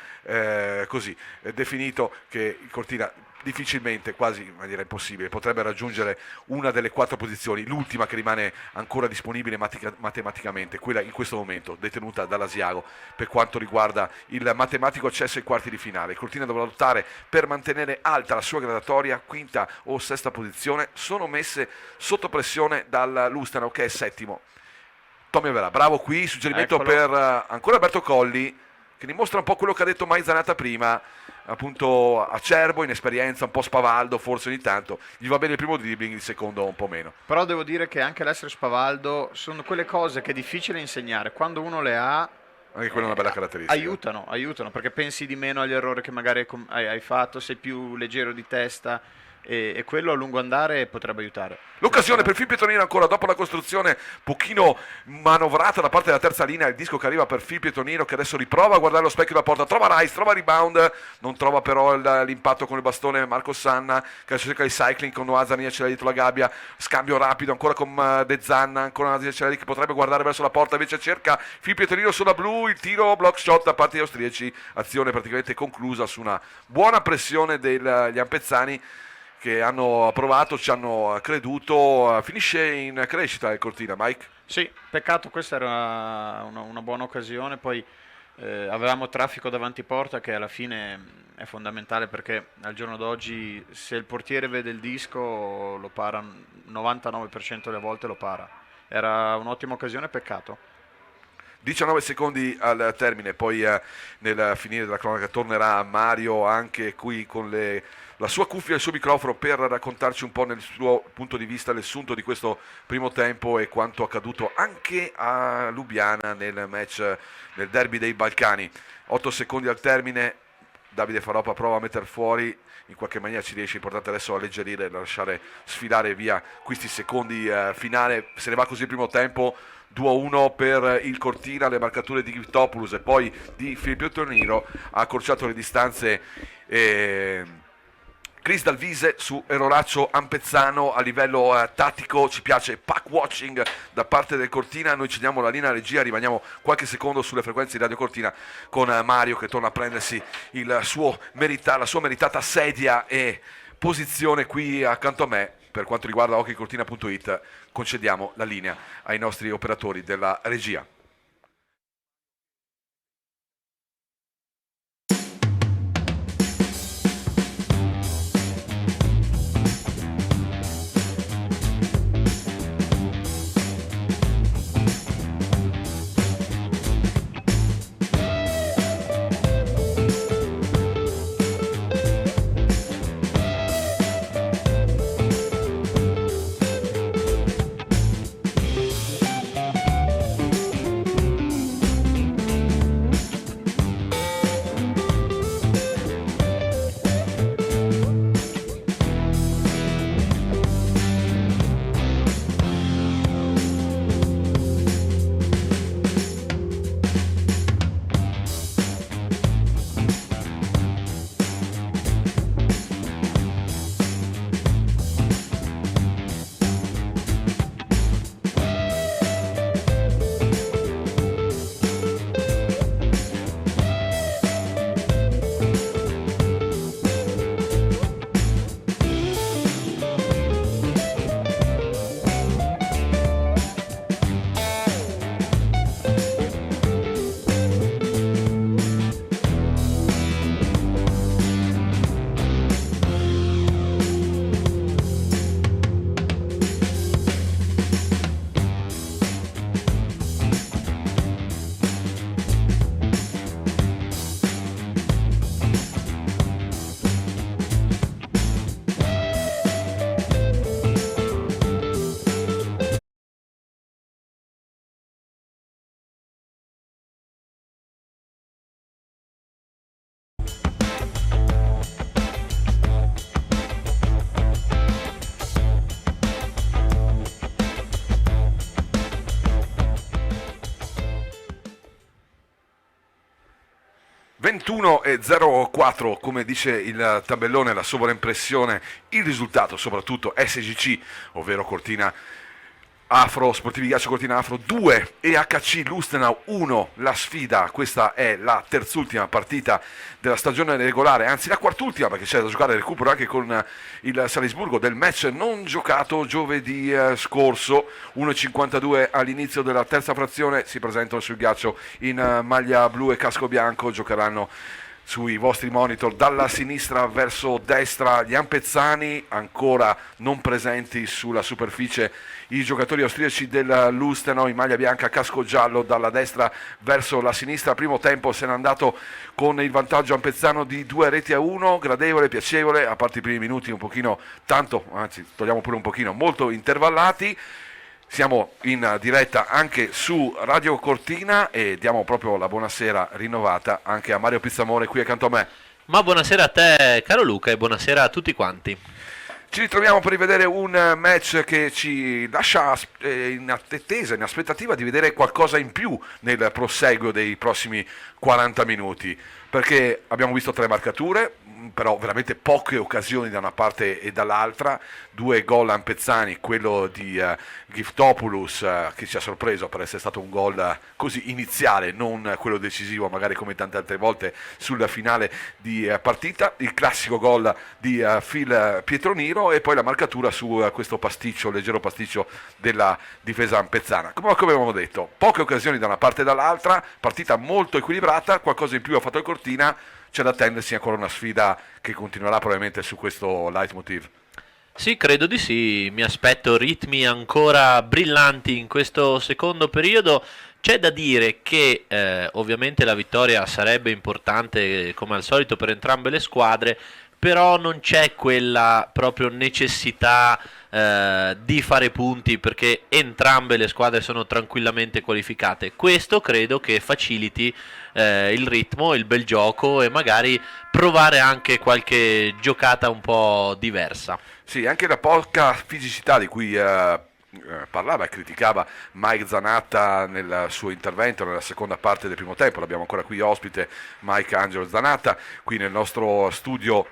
così definito che il Cortina difficilmente, quasi in maniera impossibile, potrebbe raggiungere una delle 4 posizioni, l'ultima che rimane ancora disponibile matematicamente, quella in questo momento detenuta dall'Asiago per quanto riguarda il matematico accesso ai quarti di finale. Cortina dovrà lottare per mantenere alta la sua gradatoria, quinta o sesta posizione, sono messe sotto pressione dal Lustenau che è settimo. Tommy Avera, bravo qui, suggerimento Eccolo. per ancora Alberto Colli, che dimostra un po' quello che ha detto Mai Zanata prima, appunto acerbo, inesperienza, un po' spavaldo forse ogni tanto, gli va bene il primo dribbling, il secondo un po' meno. Però devo dire che anche l'essere spavaldo sono quelle cose che è difficile insegnare. Quando uno le ha, Anche quella è una bella caratteristica. aiutano, perché pensi di meno agli errori che magari hai fatto, sei più leggero di testa e quello a lungo andare potrebbe aiutare. L'occasione per Phil Pietronino ancora dopo la costruzione pochino manovrata da parte della terza linea, il disco che arriva per Phil Pietronino che adesso riprova a guardare lo specchio della porta, trova Rice, trova rebound, non trova però l'impatto con il bastone Marco Sanna che adesso cerca il cycling con Noah Zanini ce l'ha dietro la gabbia, scambio rapido ancora con De Zanna, ancora Nazir Celeri che potrebbe guardare verso la porta, invece cerca Phil Pietronino sulla blu, il tiro block shot da parte degli austriaci, azione praticamente conclusa su una buona pressione degli ampezzani che hanno provato, ci hanno creduto, finisce in crescita il Cortina, Mike? Sì, peccato, questa era una buona occasione, poi avevamo traffico davanti porta che alla fine è fondamentale perché al giorno d'oggi se il portiere vede il disco lo para, 99% delle volte lo para. Era un'ottima occasione, peccato. 19 secondi al termine, poi nel finire della cronaca tornerà Mario anche qui con la sua cuffia e il suo microfono per raccontarci un po' nel suo punto di vista l'assunto di questo primo tempo e quanto accaduto anche a Lubiana nel match nel derby dei Balcani. 8 secondi al termine, Davide Faropa prova a mettere fuori, in qualche maniera ci riesce, importante adesso alleggerire e lasciare sfilare via questi secondi finale, se ne va così il primo tempo. 2-1 per il Cortina, le marcature di Giftopoulos e poi di Filippo Torniro ha accorciato le distanze Chris Dalvise su Eroraccio Ampezzano. A livello tattico ci piace pack watching da parte del Cortina, noi ci diamo la linea regia, rimaniamo qualche secondo sulle frequenze di Radio Cortina con Mario che torna a prendersi la sua meritata sedia e posizione qui accanto a me. Per quanto riguarda hockeycortina.it concediamo la linea ai nostri operatori della regia. (21:04), come dice il tabellone, la sovraimpressione, il risultato soprattutto SGC, ovvero Cortina Afro, Sportivi Ghiaccio Cortina Afro 2, EHC Lustenau 1, la sfida. Questa è la terzultima partita della stagione regolare, anzi la quartultima, perché c'è da giocare recupero anche con il Salisburgo del match non giocato giovedì scorso. 1,52 all'inizio della terza frazione, si presentano sul ghiaccio in maglia blu e casco bianco, giocheranno sui vostri monitor dalla sinistra verso destra gli ampezzani, ancora non presenti sulla superficie i giocatori austriaci del Lustenau in maglia bianca, casco giallo, dalla destra verso la sinistra. Primo tempo se n'è andato con il vantaggio ampezzano di 2-1, gradevole, piacevole, a parte i primi minuti un pochino, tanto, anzi togliamo pure un pochino, molto intervallati. Siamo in diretta anche su Radio Cortina e diamo proprio la buonasera rinnovata anche a Mario Pizzamore qui accanto a me. Ma buonasera a te, caro Luca, e buonasera a tutti quanti. Ci ritroviamo per rivedere un match che ci lascia in attesa, in aspettativa di vedere qualcosa in più nel proseguo dei prossimi 40 minuti, perché abbiamo visto 3 marcature, però veramente poche occasioni da una parte e dall'altra, 2 gol ampezzani, quello di Giftopoulos che ci ha sorpreso per essere stato un gol così iniziale, non quello decisivo magari come tante altre volte sulla finale di partita, il classico gol di Phil Pietroniro e poi la marcatura su questo pasticcio, leggero pasticcio della difesa ampezzana. Come avevamo detto, poche occasioni da una parte e dall'altra, partita molto equilibrata, qualcosa in più ha fatto il Cortina. C'è da attendersi ancora una sfida che continuerà probabilmente su questo leitmotiv. Sì, credo di sì, mi aspetto ritmi ancora brillanti in questo secondo periodo. C'è da dire che ovviamente la vittoria sarebbe importante come al solito per entrambe le squadre, però non c'è quella proprio necessità di fare punti perché entrambe le squadre sono tranquillamente qualificate. Questo credo che faciliti il ritmo, il bel gioco e magari provare anche qualche giocata un po' diversa. Sì, anche la poca fisicità di cui parlava e criticava Mike Zanatta nel suo intervento nella seconda parte del primo tempo. L'abbiamo ancora qui ospite Mike Angelo Zanatta qui nel nostro studio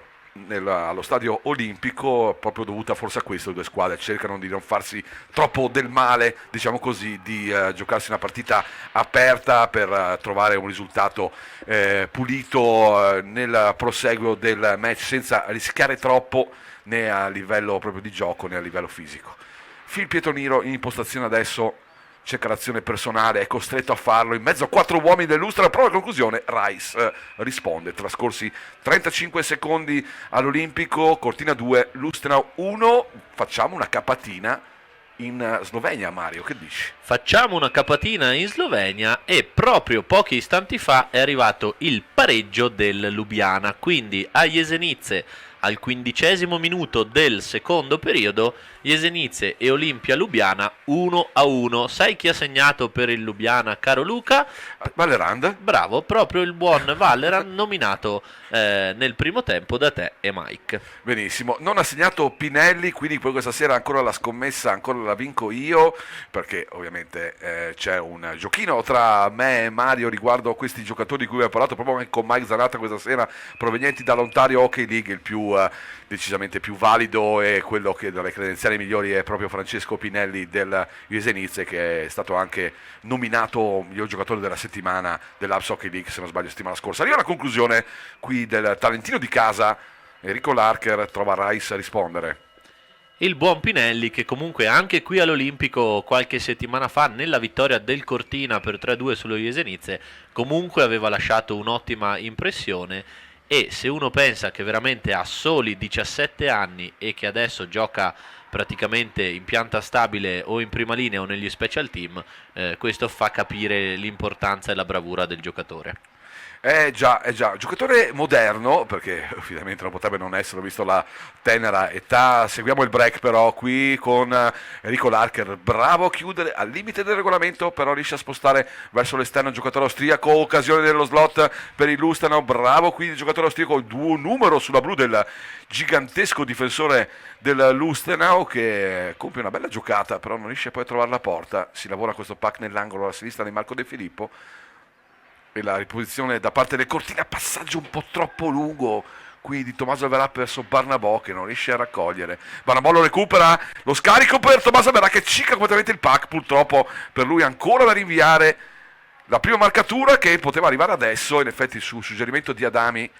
allo stadio olimpico, proprio dovuta forse a questo. Le due squadre cercano di non farsi troppo del male, diciamo così, di giocarsi una partita aperta per trovare un risultato pulito nel proseguo del match senza rischiare troppo né a livello proprio di gioco né a livello fisico. Phil Pietroniro in impostazione adesso, cerca l'azione personale, è costretto a farlo in mezzo a 4 uomini dell'Ustra, però la conclusione Rice risponde. Trascorsi 35 secondi all'Olimpico, Cortina 2, Lustenau 1. Facciamo una capatina in Slovenia, Mario, che dici? Facciamo una capatina in Slovenia e proprio pochi istanti fa è arrivato il pareggio del Lubiana, quindi a Jesenice al 15° minuto del secondo periodo, Jesenice e Olimpia Lubiana 1-1. Sai chi ha segnato per il Lubiana, caro Luca? Valerand. Bravo, proprio il buon Valerand, nominato nel primo tempo da te e Mike. Benissimo, non ha segnato Pinelli, quindi poi questa sera ancora la scommessa, ancora la vinco io, perché ovviamente c'è un giochino tra me e Mario riguardo questi giocatori di cui abbiamo parlato proprio anche con Mike Zanatta questa sera, provenienti dall'Ontario Hockey League. Il più decisamente più valido e quello che dalle credenziali migliori è proprio Francesco Pinelli del Jesenice, che è stato anche nominato miglior giocatore della settimana dell'Alps Hockey League, se non sbaglio settimana scorsa. Arriva la conclusione qui del talentino di casa, Enrico Larcher trova Rice a rispondere. Il buon Pinelli, che comunque anche qui all'Olimpico qualche settimana fa nella vittoria del Cortina per 3-2 sullo Jesenice comunque aveva lasciato un'ottima impressione. E se uno pensa che veramente ha soli 17 anni e che adesso gioca praticamente in pianta stabile o in prima linea o negli special team, questo fa capire l'importanza e la bravura del giocatore. Già, giocatore moderno, perché ovviamente non potrebbe non esserlo visto la tenera età. Seguiamo il break però qui con Enrico Larcher, bravo a chiudere al limite del regolamento, però riesce a spostare verso l'esterno il giocatore austriaco, occasione dello slot per il Lustenau, bravo qui il giocatore austriaco, il duo numero sulla blu del gigantesco difensore del Lustenau, che compie una bella giocata, però non riesce poi a trovare la porta. Si lavora questo pack nell'angolo alla sinistra di Marco De Filippo, e la riposizione da parte del Cortina, passaggio un po' troppo lungo qui di Tommaso Alverà verso Barnabò che non riesce a raccogliere. Barnabò lo recupera, lo scarico per Tommaso Alverà che cicca completamente il pack, purtroppo per lui ancora da rinviare la prima marcatura che poteva arrivare adesso, in effetti su suggerimento di Adami.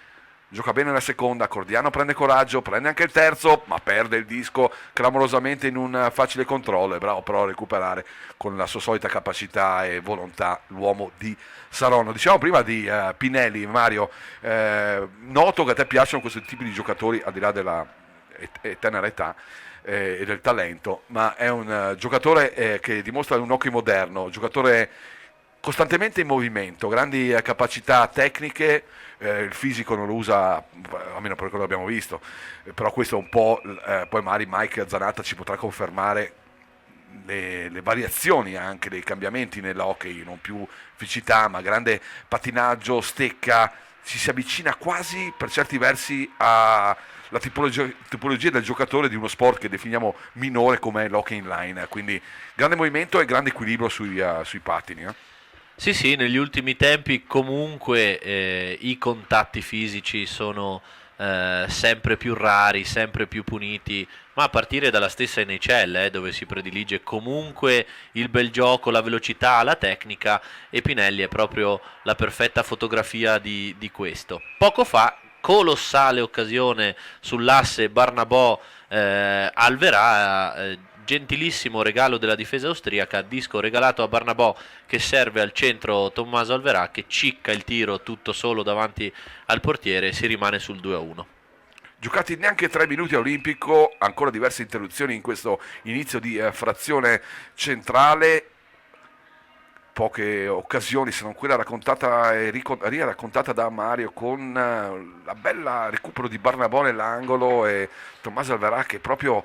Gioca bene la seconda, Cordiano prende coraggio, prende anche il terzo, ma perde il disco clamorosamente in un facile controllo. È bravo però a recuperare con la sua solita capacità e volontà l'uomo di Saronno. Diciamo prima di Pinelli, Mario, noto che a te piacciono questi tipi di giocatori, al di là della tenera età e del talento, ma è un giocatore che dimostra un occhio moderno, giocatore costantemente in movimento, grandi capacità tecniche, il fisico non lo usa, almeno per quello che abbiamo visto, però questo è un po', poi magari Mike Zanatta ci potrà confermare le variazioni anche dei cambiamenti nell'hockey, non più fisicità ma grande patinaggio, stecca, si avvicina quasi per certi versi a la tipologia del giocatore di uno sport che definiamo minore come l'hockey inline, quindi grande movimento e grande equilibrio sui pattini. Sì, sì, negli ultimi tempi comunque i contatti fisici sono sempre più rari, sempre più puniti, ma a partire dalla stessa NHL, dove si predilige comunque il bel gioco, la velocità, la tecnica, e Pinelli è proprio la perfetta fotografia di questo. Poco fa, colossale occasione sull'asse Barnabò-Alverà, gentilissimo regalo della difesa austriaca, disco regalato a Barnabò che serve al centro Tommaso Alverà che cicca il tiro tutto solo davanti al portiere e si rimane sul 2-1. Giocati neanche 3 minuti all'Olimpico, ancora diverse interruzioni in questo inizio di frazione centrale, poche occasioni se non quella raccontata e raccontata da Mario con la bella recupero di Barnabò nell'angolo e Tommaso Alverà che proprio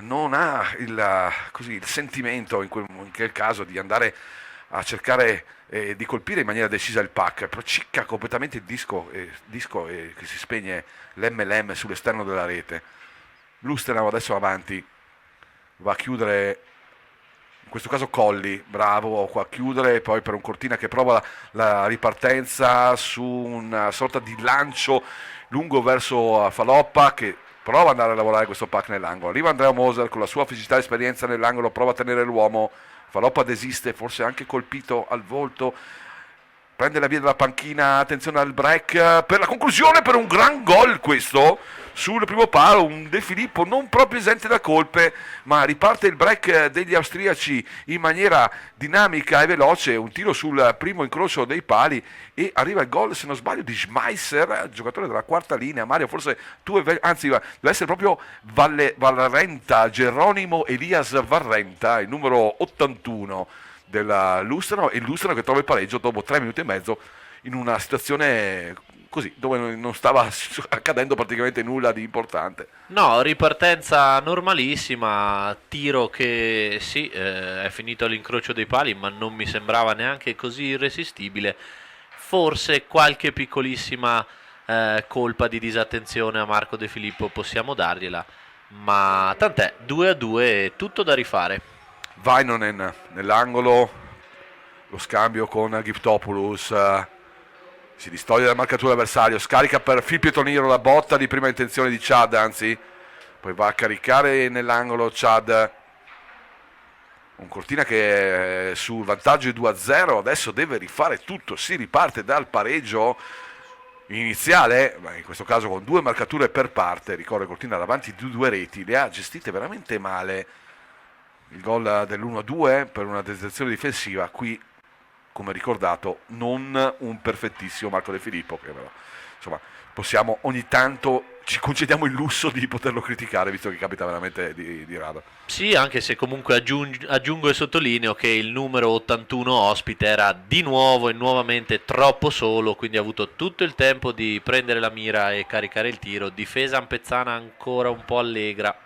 non ha il sentimento in quel caso di andare a cercare di colpire in maniera decisa il puck, però cicca completamente il disco che si spegne l'MLM sull'esterno della rete. Lustenau adesso avanti, va a chiudere, in questo caso Colli, bravo qua a chiudere, poi per un Cortina che prova la ripartenza su una sorta di lancio lungo verso Faloppa che prova ad andare a lavorare questo puck nell'angolo. Arriva Andrea Moser con la sua fisicità e esperienza nell'angolo, prova a tenere l'uomo. Faloppa desiste, forse anche colpito al volto. Prende la via della panchina, attenzione al break per la conclusione, per un gran gol questo sul primo palo, un De Filippo non proprio esente da colpe, ma riparte il break degli austriaci in maniera dinamica e veloce, un tiro sul primo incrocio dei pali e arriva il gol, se non sbaglio, di Schmeisser, giocatore della quarta linea. Mario, forse anzi deve essere proprio Varrenta, Geronimo Elias Varrenta, il numero 81 della Lustenau, e Lustenau che trova il pareggio dopo 3 minuti e mezzo in una situazione così dove non stava accadendo praticamente nulla di importante. No, ripartenza normalissima, tiro che sì, è finito all'incrocio dei pali, ma non mi sembrava neanche così irresistibile. Forse qualche piccolissima colpa di disattenzione a Marco De Filippo possiamo dargliela, ma tant'è, 2-2, tutto da rifare. Vainonen nell'angolo, lo scambio con Giftopoulos, si distoglie dalla marcatura avversario, scarica per Phil Pietroniro, la botta di prima intenzione di Chad, anzi poi va a caricare nell'angolo Chad, un Cortina che è sul vantaggio di 2-0, adesso deve rifare tutto, si riparte dal pareggio iniziale, in questo caso con 2 marcature per parte. Ricordo Cortina davanti di 2 reti, le ha gestite veramente male. Il gol dell'1-2 per una detenzione difensiva, qui come ricordato non un perfettissimo Marco De Filippo, che però insomma possiamo ogni tanto, ci concediamo il lusso di poterlo criticare visto che capita veramente di rado. Sì, anche se comunque aggiungo e sottolineo che il numero 81 ospite era di nuovo e nuovamente troppo solo, quindi ha avuto tutto il tempo di prendere la mira e caricare il tiro. Difesa ampezzana ancora un po' allegra.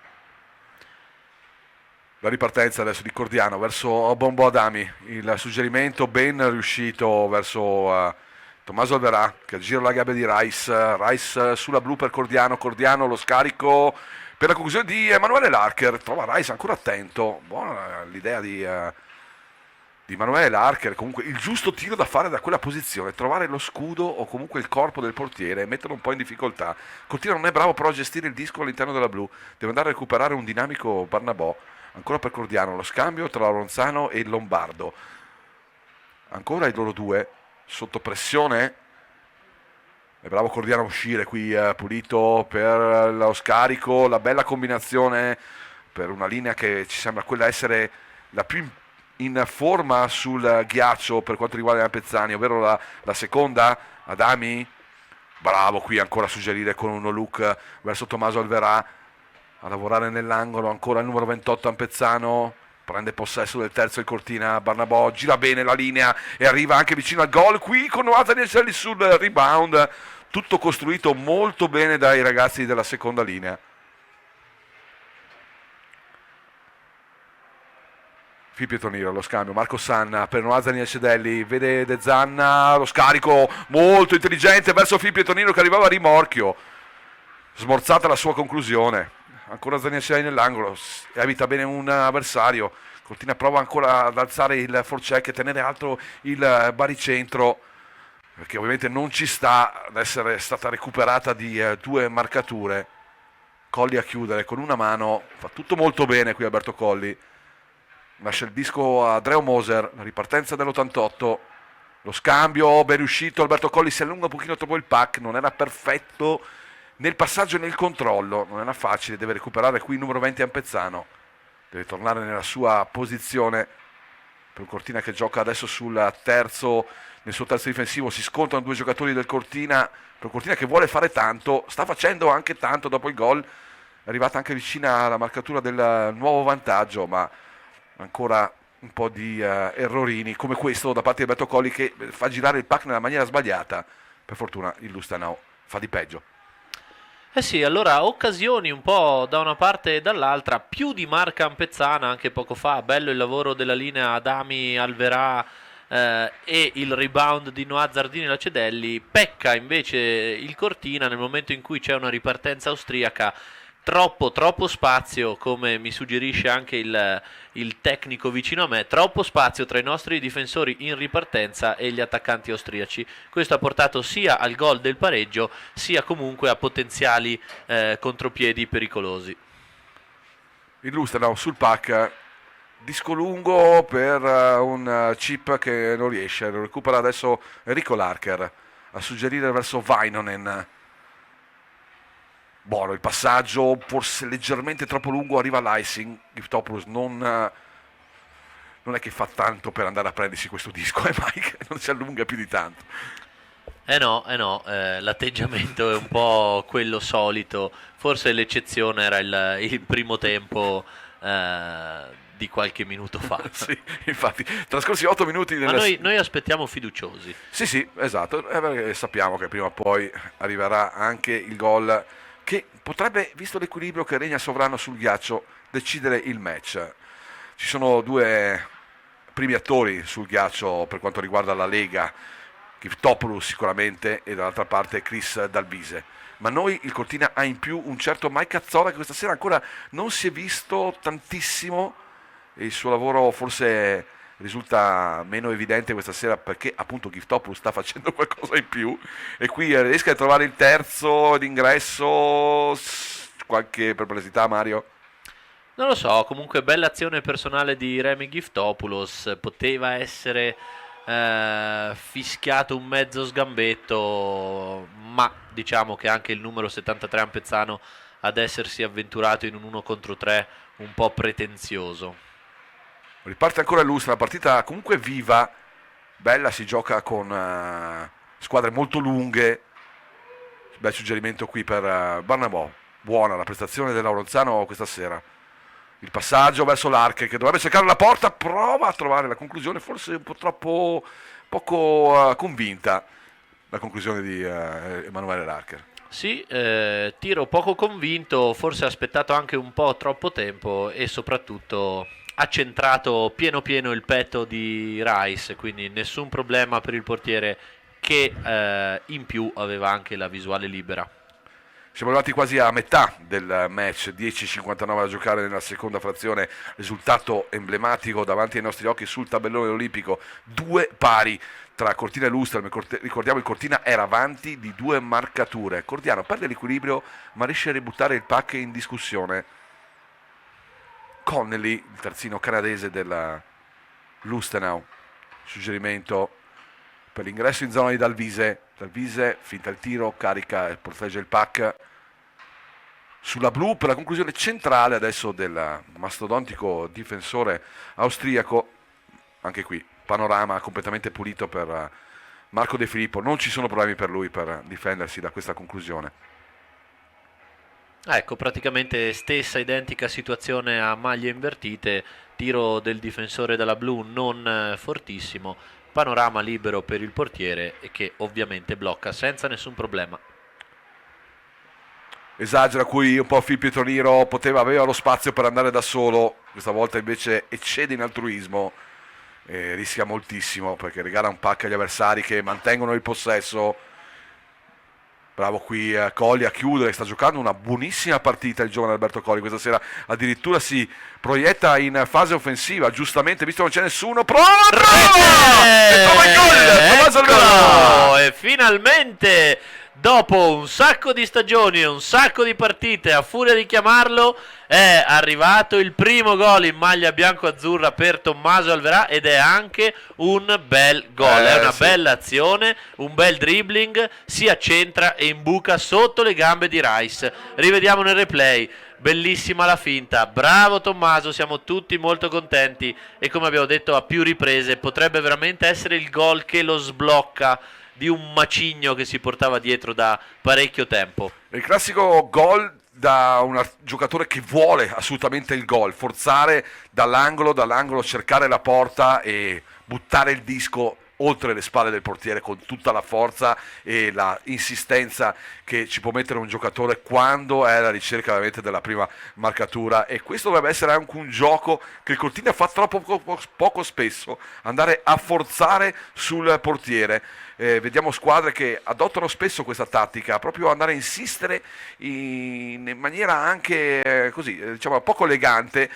La ripartenza adesso di Cordiano verso Bombo Adami, il suggerimento ben riuscito verso Tommaso Alverà che gira la gabbia di Rice sulla blu per Cordiano, lo scarico per la conclusione di Emanuele Larcher, trova Rice ancora attento, buona l'idea di di Manuele Larcher, comunque il giusto tiro da fare da quella posizione, trovare lo scudo o comunque il corpo del portiere e metterlo un po' in difficoltà. Cortina non è bravo però a gestire il disco all'interno della blu, deve andare a recuperare un dinamico Barnabò. Ancora per Cordiano, lo scambio tra Ronzano e Lombardo. Ancora i loro due, sotto pressione. È bravo Cordiano a uscire qui, pulito per lo scarico, la bella combinazione per una linea che ci sembra quella essere la più in forma sul ghiaccio per quanto riguarda i Pezzani, ovvero la seconda. Adami, bravo qui ancora a suggerire con uno look verso Tommaso Alverà, a lavorare nell'angolo. Ancora il numero 28 Ampezzano, prende possesso del terzo il Cortina. Barnabò gira bene la linea e arriva anche vicino al gol qui con Noasa Nielselli sul rebound, tutto costruito molto bene dai ragazzi della seconda linea. Pietroniero, lo scambio, Marco Sanna per Noasa Nielselli, vede De Zanna, lo scarico molto intelligente verso Pietroniero che arrivava a rimorchio, smorzata la sua conclusione. Ancora Zanielselli nell'angolo, evita bene un avversario. Cortina prova ancora ad alzare il forecheck e tenere alto il baricentro, perché ovviamente non ci sta ad essere stata recuperata di due marcature. Colli a chiudere con una mano, fa tutto molto bene qui Alberto Colli. Lascia il disco a Dreo Moser, la ripartenza dell'88, lo scambio ben riuscito. Alberto Colli si allunga un pochino troppo il pack, non era perfetto nel passaggio e nel controllo, non era facile, deve recuperare qui il numero 20 Ampezzano, deve tornare nella sua posizione. Per un Cortina che gioca adesso nel suo terzo difensivo, si scontrano due giocatori del Cortina. Per un Cortina che vuole fare tanto, sta facendo anche tanto dopo il gol, è arrivata anche vicina alla marcatura del nuovo vantaggio, ma ancora un po' di errorini come questo da parte di Alberto Colli che fa girare il pack nella maniera sbagliata. Per fortuna il Lustenau fa di peggio. Eh sì, allora occasioni un po' da una parte e dall'altra, più di Marca Ampezzana anche poco fa, bello il lavoro della linea Adami, Alverà e il rebound di Noah Zardini e Lacedelli. Pecca invece il Cortina nel momento in cui c'è una ripartenza austriaca, troppo spazio, come mi suggerisce anche il tecnico vicino a me, troppo spazio tra i nostri difensori in ripartenza e gli attaccanti austriaci. Questo ha portato sia al gol del pareggio sia comunque a potenziali contropiedi pericolosi. Il Lustenau sul pack, disco lungo per un chip che non riesce, lo recupera adesso Enrico Larcher a suggerire verso Vainonen. Buono il passaggio, forse leggermente troppo lungo, arriva l'icing. Giftopoulos non è che fa tanto per andare a prendersi questo disco, Mike, non si allunga più di tanto. L'atteggiamento è un po' quello solito, forse l'eccezione era il primo tempo di qualche minuto fa. Sì, infatti, trascorsi 8 minuti... Ma noi aspettiamo fiduciosi. Sì, esatto, perché sappiamo che prima o poi arriverà anche il gol che potrebbe, visto l'equilibrio che regna sovrano sul ghiaccio, decidere il match. Ci sono due primi attori sul ghiaccio per quanto riguarda la Lega, Giftopoulos sicuramente e dall'altra parte Chris Dalbise, ma noi il Cortina ha in più un certo Mike Cazzola che questa sera ancora non si è visto tantissimo e il suo lavoro forse risulta meno evidente questa sera perché appunto Giftopoulos sta facendo qualcosa in più e qui riesce a trovare il terzo d'ingresso. Qualche perplessità, Mario? Non lo so, comunque bella azione personale di Remy Giftopoulos, poteva essere fischiato un mezzo sgambetto, ma diciamo che anche il numero 73 Ampezzano ad essersi avventurato in un 1 contro 3 un po' pretenzioso. Riparte ancora l'Ustra, la partita comunque viva, bella, si gioca con squadre molto lunghe. Bel suggerimento qui per Barnabò, buona la prestazione dell'Auronzano questa sera. Il passaggio verso l'Arche che dovrebbe cercare la porta, prova a trovare la conclusione, forse un po' troppo poco convinta la conclusione di Emanuele Larcher. Sì, tiro poco convinto, forse ha aspettato anche un po' troppo tempo e soprattutto ha centrato pieno il petto di Rice, quindi nessun problema per il portiere che in più aveva anche la visuale libera. Siamo arrivati quasi a metà del match, 10:59 da giocare nella seconda frazione, risultato emblematico davanti ai nostri occhi sul tabellone olimpico, 2 pari tra Cortina e Lustra. Ricordiamo il Cortina era avanti di 2 marcature, Cordiano perde l'equilibrio ma riesce a ributtare il pack in discussione. Connelly, il terzino canadese della Lustenau, suggerimento per l'ingresso in zona di Dalvise, finta il tiro, carica e protegge il pack sulla blu per la conclusione centrale adesso del mastodontico difensore austriaco. Anche qui panorama completamente pulito per Marco De Filippo, non ci sono problemi per lui per difendersi da questa conclusione. Ecco, praticamente stessa identica situazione a maglie invertite, tiro del difensore della blu non fortissimo, panorama libero per il portiere e che ovviamente blocca senza nessun problema. Esagera qui un po' Phil Pietroniro, aveva lo spazio per andare da solo, questa volta invece eccede in altruismo e rischia moltissimo perché regala un pack agli avversari che mantengono il possesso. Bravo qui Colli a chiudere, sta giocando una buonissima partita il giovane Alberto Colli questa sera, addirittura si proietta in fase offensiva, giustamente visto che non c'è nessuno, prova! E trova il gol, Tommaso Alverà! E finalmente, dopo un sacco di stagioni e un sacco di partite, a furia di chiamarlo, è arrivato il primo gol in maglia bianco-azzurra per Tommaso Alverà ed è anche un bel gol, è una bella azione, un bel dribbling, si accentra e imbuca sotto le gambe di Rice. Rivediamo nel replay, bellissima la finta, bravo Tommaso, siamo tutti molto contenti e come abbiamo detto a più riprese potrebbe veramente essere il gol che lo sblocca di un macigno che si portava dietro da parecchio tempo. Il classico gol da un giocatore che vuole assolutamente il gol, forzare dall'angolo, cercare la porta e buttare il disco oltre le spalle del portiere con tutta la forza e la insistenza che ci può mettere un giocatore quando è alla ricerca veramente della prima marcatura, e questo dovrebbe essere anche un gioco che il Cortina fa troppo poco spesso, andare a forzare sul portiere. Vediamo squadre che adottano spesso questa tattica, proprio andare a insistere in maniera anche così, diciamo poco elegante,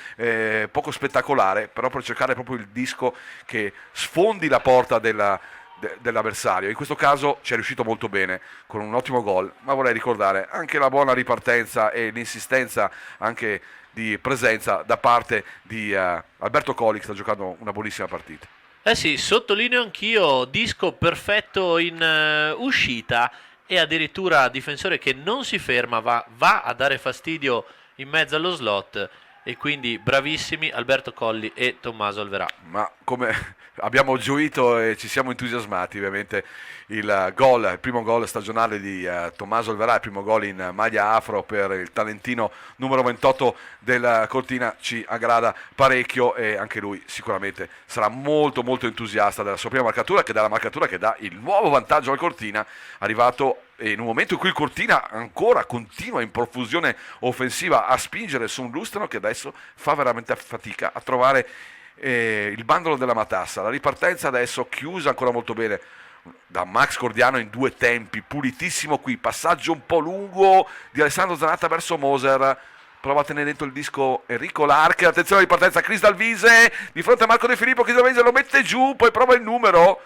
poco spettacolare, però per cercare proprio il disco che sfondi la porta dell'avversario. In questo caso ci è riuscito molto bene con un ottimo gol, ma vorrei ricordare anche la buona ripartenza e l'insistenza anche di presenza da parte di Alberto Colli, che sta giocando una buonissima partita. Eh sì, sottolineo anch'io, disco perfetto in uscita e addirittura difensore che non si ferma, va a dare fastidio in mezzo allo slot, e quindi bravissimi Alberto Colli e Tommaso Alverà. Ma come abbiamo gioito e ci siamo entusiasmati, ovviamente il primo gol stagionale di Tommaso Alverà, il primo gol in maglia afro per il talentino numero 28 del Cortina, ci aggrada parecchio e anche lui sicuramente sarà molto molto entusiasta della sua prima marcatura, che dà la marcatura che dà il nuovo vantaggio al Cortina, arrivato in un momento in cui il Cortina ancora continua in profusione offensiva a spingere su un Lustenau che adesso fa veramente fatica a trovare il bandolo della matassa. La ripartenza adesso chiusa ancora molto bene da Max Cordiano in 2 tempi, pulitissimo qui, passaggio un po' lungo di Alessandro Zanatta verso Moser, prova a tenere dentro il disco Enrico Larcher, attenzione alla ripartenza, Chris Dalvise di fronte a Marco De Filippo, Chris Dalvise lo mette giù, poi prova il numero,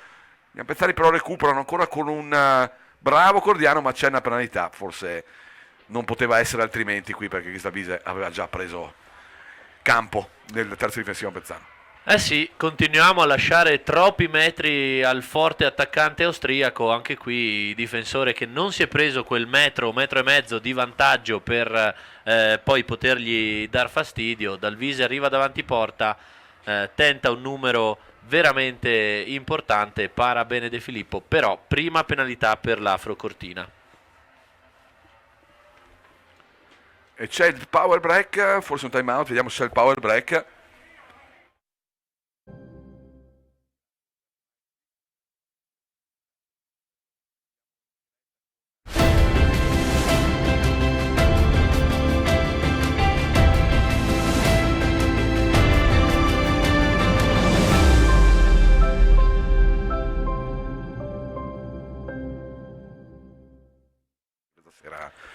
gli avversari però recuperano ancora con un bravo Cordiano, ma c'è una penalità, forse non poteva essere altrimenti qui perché Chris Dalvise aveva già preso campo nel terzo difensivo Pezzano. Eh sì, continuiamo a lasciare troppi metri al forte attaccante austriaco, anche qui difensore che non si è preso quel metro e mezzo di vantaggio per poi potergli dar fastidio. Dalvise arriva davanti porta, tenta un numero veramente importante, para bene De Filippo, però prima penalità per l'Afro Cortina. E c'è il power break, forse un time out, vediamo se c'è il power break.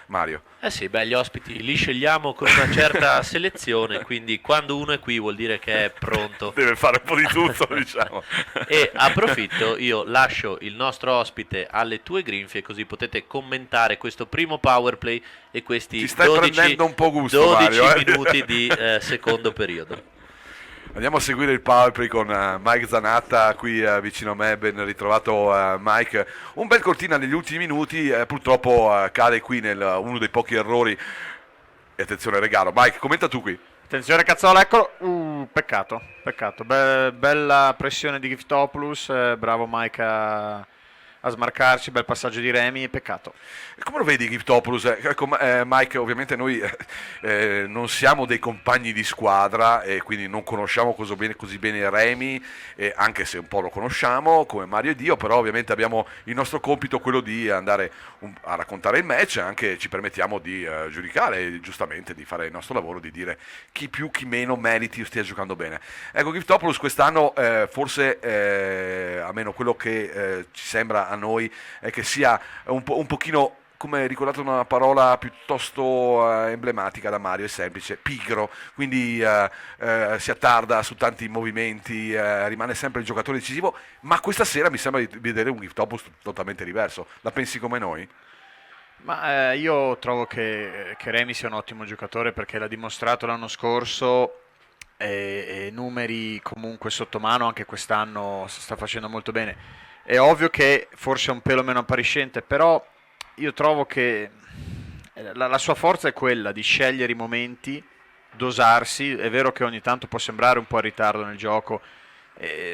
Mario. Eh sì, beh, gli ospiti li scegliamo con una certa selezione, quindi quando uno è qui vuol dire che è pronto. Deve fare un po' di tutto, diciamo. E approfitto, io lascio il nostro ospite alle tue grinfie, così potete commentare questo primo power play e questi Ci stai 12, prendendo un po' gusto, 12 Mario, minuti di secondo periodo. Andiamo a seguire il power play con Mike Zanatta qui vicino a me, ben ritrovato Mike. Un bel Cortina negli ultimi minuti, purtroppo cade qui uno dei pochi errori. E attenzione regalo, Mike, commenta tu qui. Attenzione Cazzola, eccolo. Peccato. Bella pressione di Giftopoulos, bravo Mike a smarcarci, bel passaggio di Remy, peccato. Come lo vedi Giftopoulos? Ecco, Mike, ovviamente noi non siamo dei compagni di squadra e quindi non conosciamo così bene Remy, anche se un po' lo conosciamo come Mario ed io, però ovviamente abbiamo il nostro compito, quello di andare a raccontare il match, anche ci permettiamo di giudicare, giustamente di fare il nostro lavoro, di dire chi più, chi meno meriti o stia giocando bene. Ecco, Giftopoulos quest'anno forse, almeno quello che ci sembra a noi, è che sia un pochino, come ricordate una parola piuttosto emblematica da Mario, è semplice, pigro, quindi si attarda su tanti movimenti, rimane sempre il giocatore decisivo, ma questa sera mi sembra di vedere un Giftopoulos totalmente diverso. La pensi come noi? Ma io trovo che Remy sia un ottimo giocatore perché l'ha dimostrato l'anno scorso e numeri comunque sotto mano anche quest'anno sta facendo molto bene. È ovvio che forse è un pelo meno appariscente, però io trovo che la sua forza è quella di scegliere i momenti, dosarsi. È vero che ogni tanto può sembrare un po' in ritardo nel gioco,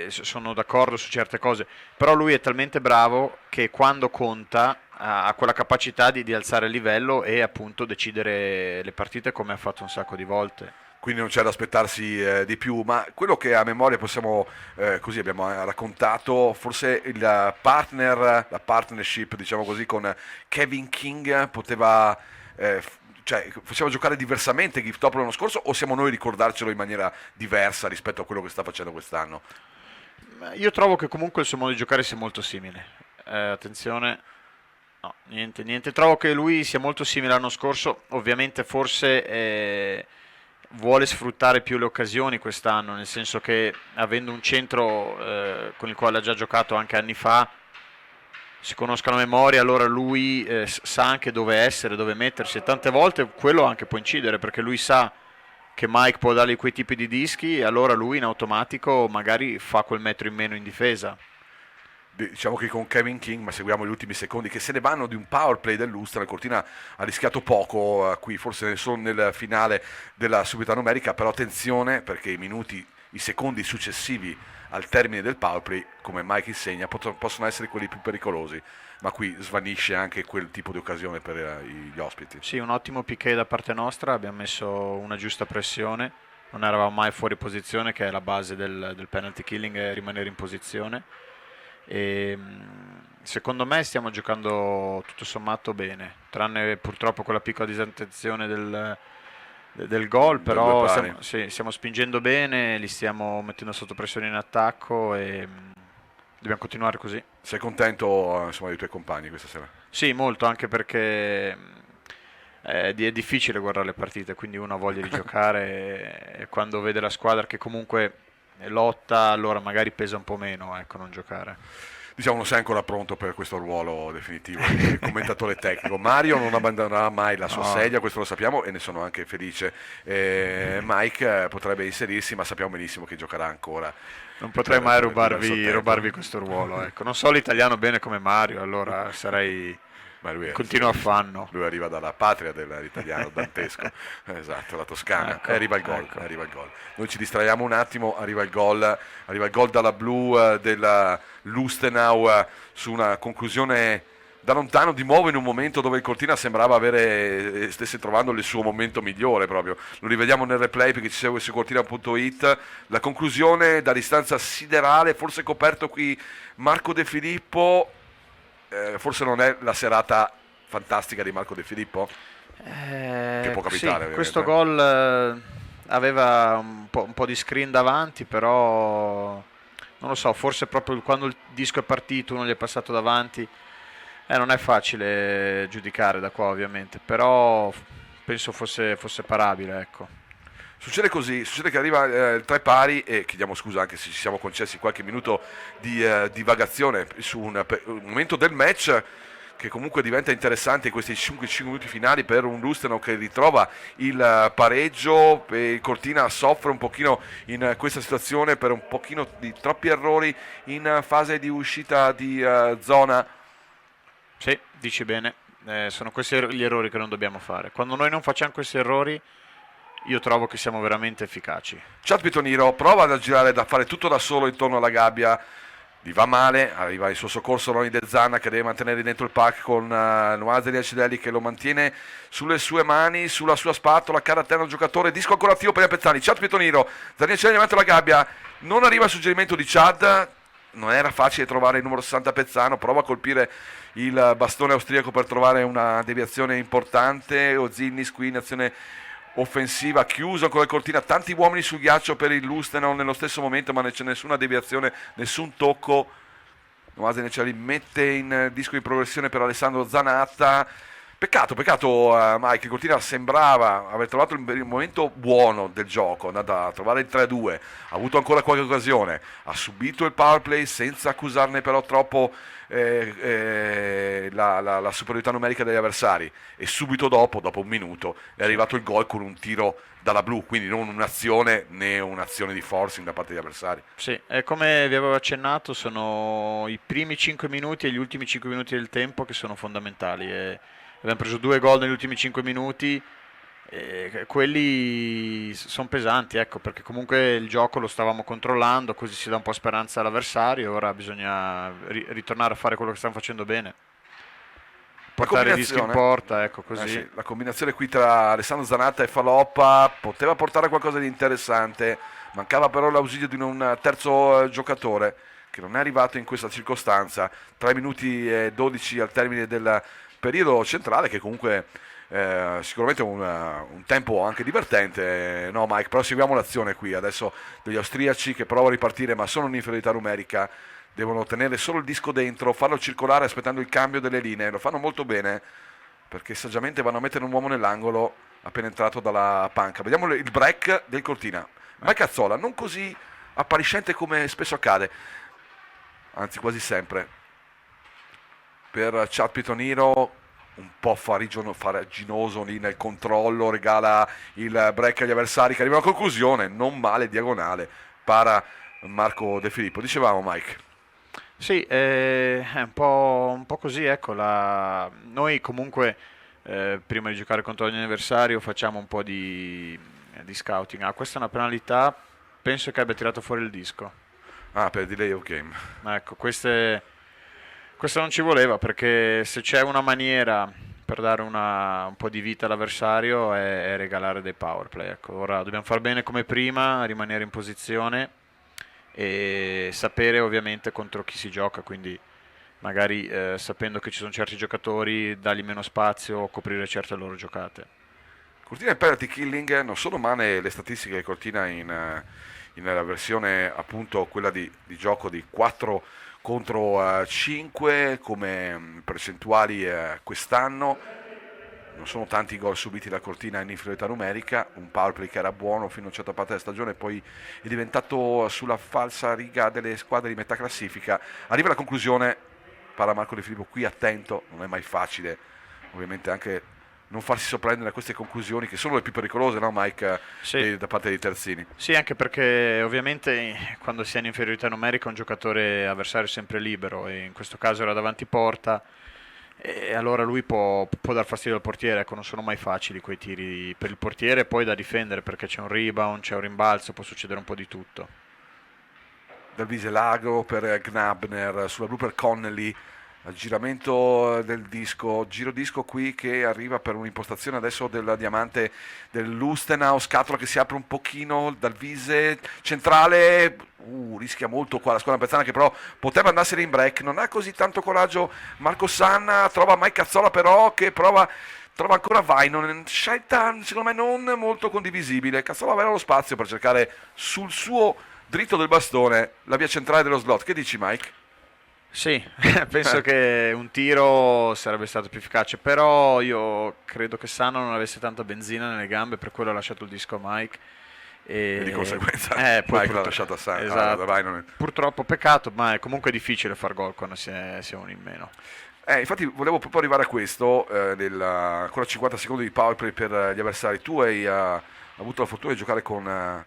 sono d'accordo su certe cose, però lui è talmente bravo che quando conta ha quella capacità di alzare il livello e appunto decidere le partite come ha fatto un sacco di volte. Quindi non c'è da aspettarsi di più, ma quello che a memoria possiamo, così abbiamo raccontato, forse la partnership, diciamo così, con Kevin King poteva, cioè faceva giocare diversamente Giftopoulos l'anno scorso, o siamo noi a ricordarcelo in maniera diversa rispetto a quello che sta facendo quest'anno? Io trovo che comunque il suo modo di giocare sia molto simile. Attenzione, no, niente, trovo che lui sia molto simile all'anno scorso, ovviamente forse vuole sfruttare più le occasioni quest'anno, nel senso che avendo un centro con il quale ha già giocato anche anni fa, si conoscono a memoria, allora lui sa anche dove essere, dove mettersi, e tante volte quello anche può incidere perché lui sa che Mike può dargli quei tipi di dischi e allora lui in automatico magari fa quel metro in meno in difesa. Diciamo che con Kevin King, ma seguiamo gli ultimi secondi, che se ne vanno di un power play dell'Ustra. Cortina ha rischiato poco qui, forse solo nel finale della subita numerica, però attenzione perché i secondi successivi al termine del power play, come Mike insegna, possono essere quelli più pericolosi, ma qui svanisce anche quel tipo di occasione per gli ospiti. Sì, un ottimo piquet da parte nostra, abbiamo messo una giusta pressione, non eravamo mai fuori posizione, che è la base del penalty killing, è rimanere in posizione. E secondo me stiamo giocando tutto sommato bene, tranne purtroppo quella piccola disattenzione del gol, però stiamo spingendo bene, li stiamo mettendo sotto pressione in attacco e dobbiamo continuare così. Sei contento insomma, dei tuoi compagni questa sera? Sì, molto, anche perché è difficile guardare le partite, quindi uno ha voglia di giocare e quando vede la squadra che comunque lotta, allora magari pesa un po' meno, ecco, non giocare. Diciamo non sei ancora pronto per questo ruolo definitivo di commentatore tecnico. Mario non abbandonerà mai la sua sedia, questo lo sappiamo e ne sono anche felice. Mike potrebbe inserirsi, ma sappiamo benissimo che giocherà ancora. Non potrei mai rubarvi questo ruolo, ecco. Non so l'italiano bene come Mario, allora sarei continuo affanno. Lui arriva dalla patria dell'italiano dantesco, esatto, la Toscana. Ecco, Arriva il gol. Noi ci distraiamo un attimo, arriva il gol dalla blu della Lustenau su una conclusione da lontano, di nuovo in un momento dove il Cortina sembrava stesse trovando il suo momento migliore proprio. Lo rivediamo nel replay perché ci segue su cortina.it. La conclusione da distanza siderale, forse coperto qui Marco De Filippo. Forse non è la serata fantastica di Marco De Filippo? Che può capitare. Sì, questo gol aveva un po' di screen davanti, però non lo so, forse proprio quando il disco è partito uno gli è passato davanti. Non è facile giudicare da qua ovviamente, però penso fosse parabile, ecco. Succede così, succede che arriva il tre pari e chiediamo scusa anche se ci siamo concessi qualche minuto di divagazione su un momento del match che comunque diventa interessante in questi 5 minuti finali per un Lustenau che ritrova il pareggio e il Cortina soffre un pochino in questa situazione per un pochino di troppi errori in fase di uscita di zona. Sì, dici bene, sono questi gli errori che non dobbiamo fare. Quando noi non facciamo questi errori, io trovo che siamo veramente efficaci. Chad Pitoniro prova ad aggirare, da fare tutto da solo intorno alla gabbia, gli va male, arriva in suo soccorso Ronny De Zanna che deve mantenere dentro il pack con Noazeli Acidelli che lo mantiene sulle sue mani, sulla sua spatola, cara a terra il giocatore, disco ancora attivo per gli Pezzani, Chad Pitoniro, Daniele Acidelli davanti alla gabbia, non arriva il suggerimento di Chad, non era facile trovare il numero 60 Pezzano, prova a colpire il bastone austriaco per trovare una deviazione importante, Ozilnis qui in azione offensiva, chiuso con la Cortina, tanti uomini sul ghiaccio per il Lustenau nello stesso momento, ma non c'è nessuna deviazione, nessun tocco. Noase Necciali mette in disco di progressione per Alessandro Zanatta. Peccato Mike, Cortina sembrava aver trovato il momento buono del gioco, è andata a trovare il 3-2, ha avuto ancora qualche occasione, ha subito il power play senza accusarne però troppo la superiorità numerica degli avversari e subito dopo un minuto, è arrivato il gol con un tiro dalla blu, quindi non un'azione né un'azione di forcing da parte degli avversari. Sì, come vi avevo accennato, sono i primi 5 minuti e gli ultimi 5 minuti del tempo che sono fondamentali. Abbiamo preso 2 gol negli ultimi 5 minuti, e quelli sono pesanti, ecco, perché comunque il gioco lo stavamo controllando, così si dà un po' speranza all'avversario, ora bisogna ritornare a fare quello che stiamo facendo bene. Portare il rischio in porta, ecco così. Sì, la combinazione qui tra Alessandro Zanatta e Faloppa poteva portare a qualcosa di interessante, mancava però l'ausilio di un terzo giocatore che non è arrivato in questa circostanza. 3 minuti e 12 al termine del periodo centrale che comunque sicuramente un tempo anche divertente, no Mike? Però seguiamo l'azione qui adesso degli austriaci che provano a ripartire ma sono in inferiorità numerica, devono tenere solo il disco dentro, farlo circolare aspettando il cambio delle linee, lo fanno molto bene perché saggiamente vanno a mettere un uomo nell'angolo appena entrato dalla panca. Vediamo il break del Cortina, Mike Cazzola non così appariscente come spesso accade, anzi quasi sempre, per Chad Pitoniro un po' faraginoso lì nel controllo, regala il break agli avversari che arrivano a conclusione, non male, diagonale, para Marco De Filippo. Dicevamo Mike. Sì, è un po' così, ecco, noi comunque prima di giocare contro ogni avversario facciamo un po' di scouting. Questa è una penalità, penso che abbia tirato fuori il disco. Per delay of game. Ecco, questo non ci voleva, perché se c'è una maniera per dare un po' di vita all'avversario è regalare dei power play. Ecco, ora dobbiamo far bene come prima, rimanere in posizione e sapere ovviamente contro chi si gioca, quindi magari sapendo che ci sono certi giocatori dargli meno spazio o coprire certe loro giocate. Cortina e penalty killing non sono umane le statistiche che Cortina nella versione appunto quella di gioco di 4 contro 5 come percentuali quest'anno. Non sono tanti gol subiti da Cortina in inferiorità numerica, un power play che era buono fino a una certa parte della stagione, poi è diventato sulla falsa riga delle squadre di metà classifica. Arriva alla conclusione, parla Marco De Filippo, qui attento, non è mai facile ovviamente anche non farsi sorprendere da queste conclusioni che sono le più pericolose, no Mike, Sì. da parte dei terzini. Sì, anche perché ovviamente quando si è in inferiorità numerica un giocatore avversario è sempre libero e in questo caso era davanti porta e allora lui può dar fastidio al portiere. Ecco, non sono mai facili quei tiri per il portiere, poi da difendere perché c'è un rebound, c'è un rimbalzo, può succedere un po' di tutto. Dal Viselago per Gnabner sulla blu per Connelly, aggiramento del disco, giro disco qui che arriva per un'impostazione adesso del diamante del Lustenau, scatola che si apre un pochino dal Vise centrale, rischia molto qua la squadra pezzana che però poteva andarsene in break, non ha così tanto coraggio Marco Sanna, trova Mike Cazzola però che trova ancora Vainen, scelta secondo me non molto condivisibile. Cazzola aveva lo spazio per cercare sul suo dritto del bastone la via centrale dello slot. Che dici Mike? Sì, penso che un tiro sarebbe stato più efficace, però io credo che Sano non avesse tanta benzina nelle gambe, per quello ha lasciato il disco a Mike. E di E, conseguenza poi Mike l'ha lasciato a San. esatto. Vai, non è- Purtroppo peccato, ma è comunque difficile far gol quando si è uno in meno. Infatti volevo proprio arrivare a questo, ancora 50 secondi di power play per gli avversari. Tu hai avuto la fortuna di giocare con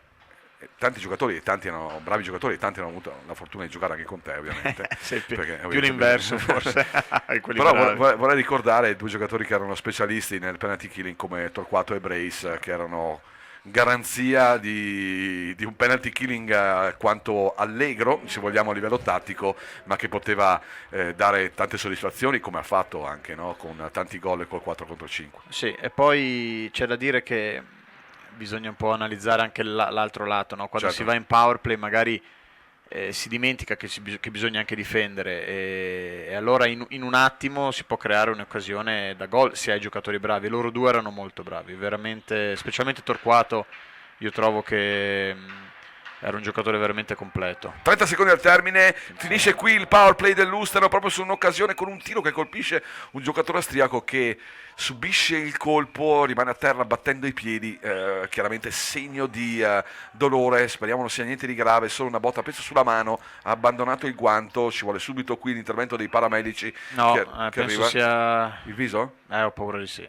tanti giocatori, e tanti erano bravi giocatori, e tanti hanno avuto la fortuna di giocare anche con te, ovviamente. Sì, più Perché, più ovviamente, l'inverso forse, ai quelli Però bravi. vorrei ricordare due giocatori che erano specialisti nel penalty killing come Torquato e Brace, che erano garanzia di un penalty killing quanto allegro, se vogliamo a livello tattico, ma che poteva dare tante soddisfazioni, come ha fatto anche, no? Con tanti gol e col 4 contro 5. Sì, e poi c'è da dire che bisogna un po' analizzare anche l'altro lato, no? Quando Certo. si va in power play magari si dimentica che bisogna anche difendere e allora in un attimo si può creare un'occasione da gol se hai giocatori bravi. Loro due erano molto bravi, veramente, specialmente Torquato, io trovo che era un giocatore veramente completo. 30 secondi al termine, finisce qui il power play dell'Ustano proprio su un'occasione con un tiro che colpisce un giocatore austriaco che subisce il colpo, rimane a terra battendo i piedi, chiaramente segno di dolore, speriamo non sia niente di grave, solo una botta penso sulla mano, ha abbandonato il guanto, ci vuole subito qui l'intervento dei paramedici. No, che penso arriva. sia... Il viso? ho paura di sì.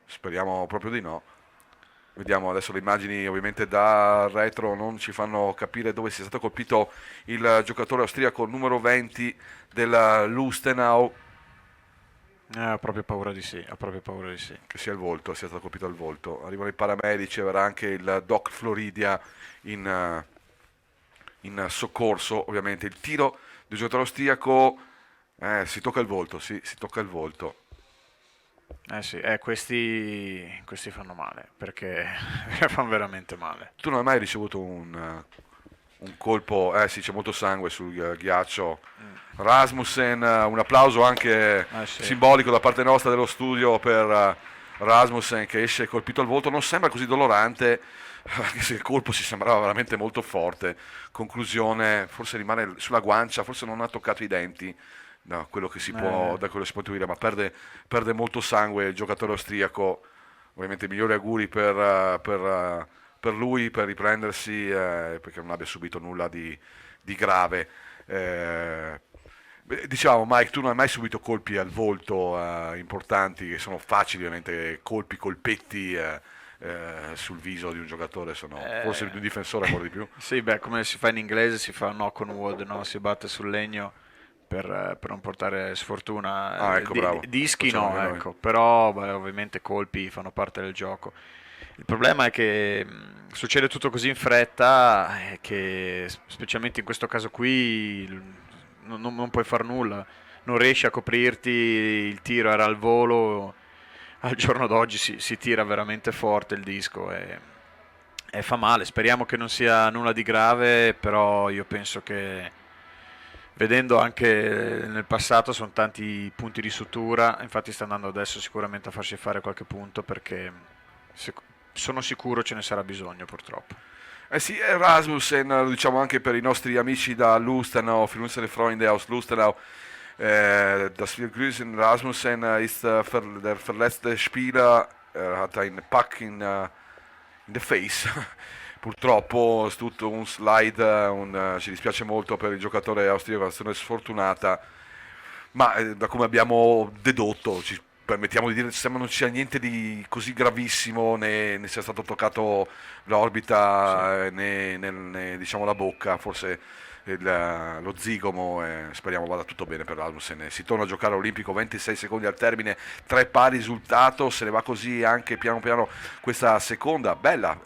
Speriamo proprio di no. Vediamo adesso le immagini ovviamente da retro non ci fanno capire dove sia stato colpito il giocatore austriaco numero 20 del Lustenau, Ho proprio paura di sì, ho proprio paura di sì. che sia il volto, sia stato colpito al volto. Arrivano i paramedici, verrà anche il Doc Floridia in soccorso, ovviamente. Il tiro del giocatore austriaco, si tocca il volto, sì, si tocca il volto. Sì, questi fanno male, perché fanno veramente male. Tu non hai mai ricevuto un colpo, sì, c'è molto sangue sul ghiaccio. Rasmussen, un applauso anche Sì. simbolico da parte nostra dello studio per Rasmussen che esce colpito al volto. Non sembra così dolorante, anche se il colpo si sembrava veramente molto forte. Conclusione, forse rimane sulla guancia, forse non ha toccato i denti. Da quello che si può intuire, ma perde molto sangue il giocatore austriaco. Ovviamente migliori auguri per lui, per riprendersi, perché non abbia subito nulla di grave. Diciamo, Mike, tu non hai mai subito colpi al volto importanti, che sono facili, ovviamente, colpetti sul viso di un giocatore, sono forse di un difensore ancora di più. Sì, beh, come si fa in inglese, si fa knock on wood, no? Si batte sul legno per non portare sfortuna. Ecco, bravo. Dischi Facciamo no, anche noi. ecco, però beh, ovviamente colpi fanno parte del gioco. Il problema è che succede tutto così in fretta che specialmente in questo caso qui non puoi far nulla, non riesci a coprirti, il tiro era al volo, al giorno d'oggi si tira veramente forte il disco e fa male, speriamo che non sia nulla di grave, però io penso che vedendo anche nel passato sono tanti punti di sutura, infatti sta andando adesso sicuramente a farsi fare qualche punto perché sono sicuro ce ne sarà bisogno purtroppo. Sì, Rasmussen, lo diciamo anche per i nostri amici da Lustenau, für unsere Freunde aus Lustenau, dass wir grüßen. Rasmussen ist der verletzte Spieler, hat ein Pack in the face. Purtroppo è tutto un slide, ci dispiace molto per il giocatore austriaco, una situazione sfortunata, ma da come abbiamo dedotto, ci permettiamo di dire, sembra non ci sia niente di così gravissimo, né sia stato toccato l'orbita, né, diciamo la bocca, forse lo zigomo, speriamo vada tutto bene per Rasmussen. Si torna a giocare all'Olimpico, 26 secondi al termine, 3 pari risultato, se ne va così anche piano piano questa seconda bella,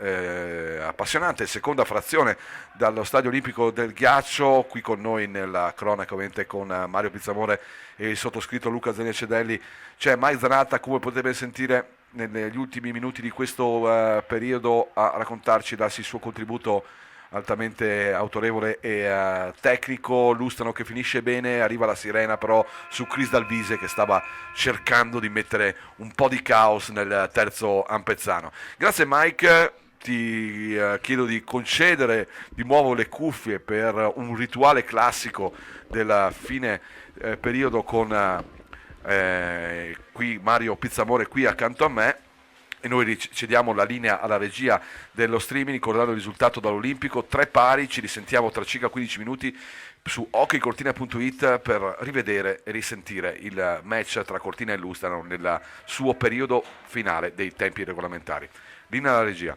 appassionante seconda frazione dallo Stadio Olimpico del Ghiaccio. Qui con noi nella cronaca ovviamente con Mario Pizzamore e il sottoscritto Luca Zaniacedelli c'è Mike Zanatta, come potete sentire negli ultimi minuti di questo periodo, a raccontarci, darsi il suo contributo altamente autorevole e tecnico. Lustano che finisce bene, arriva la sirena però su Chris Dalvise che stava cercando di mettere un po' di caos nel terzo Ampezzano. Grazie Mike, ti chiedo di concedere di nuovo le cuffie per un rituale classico della fine periodo con qui Mario Pizzamore qui accanto a me. E noi cediamo la linea alla regia dello streaming, ricordando il risultato dall'Olimpico, 3 pari, ci risentiamo tra circa 15 minuti su hockeycortina.it per rivedere e risentire il match tra Cortina e Lustenau nel suo periodo finale dei tempi regolamentari. Linea alla regia.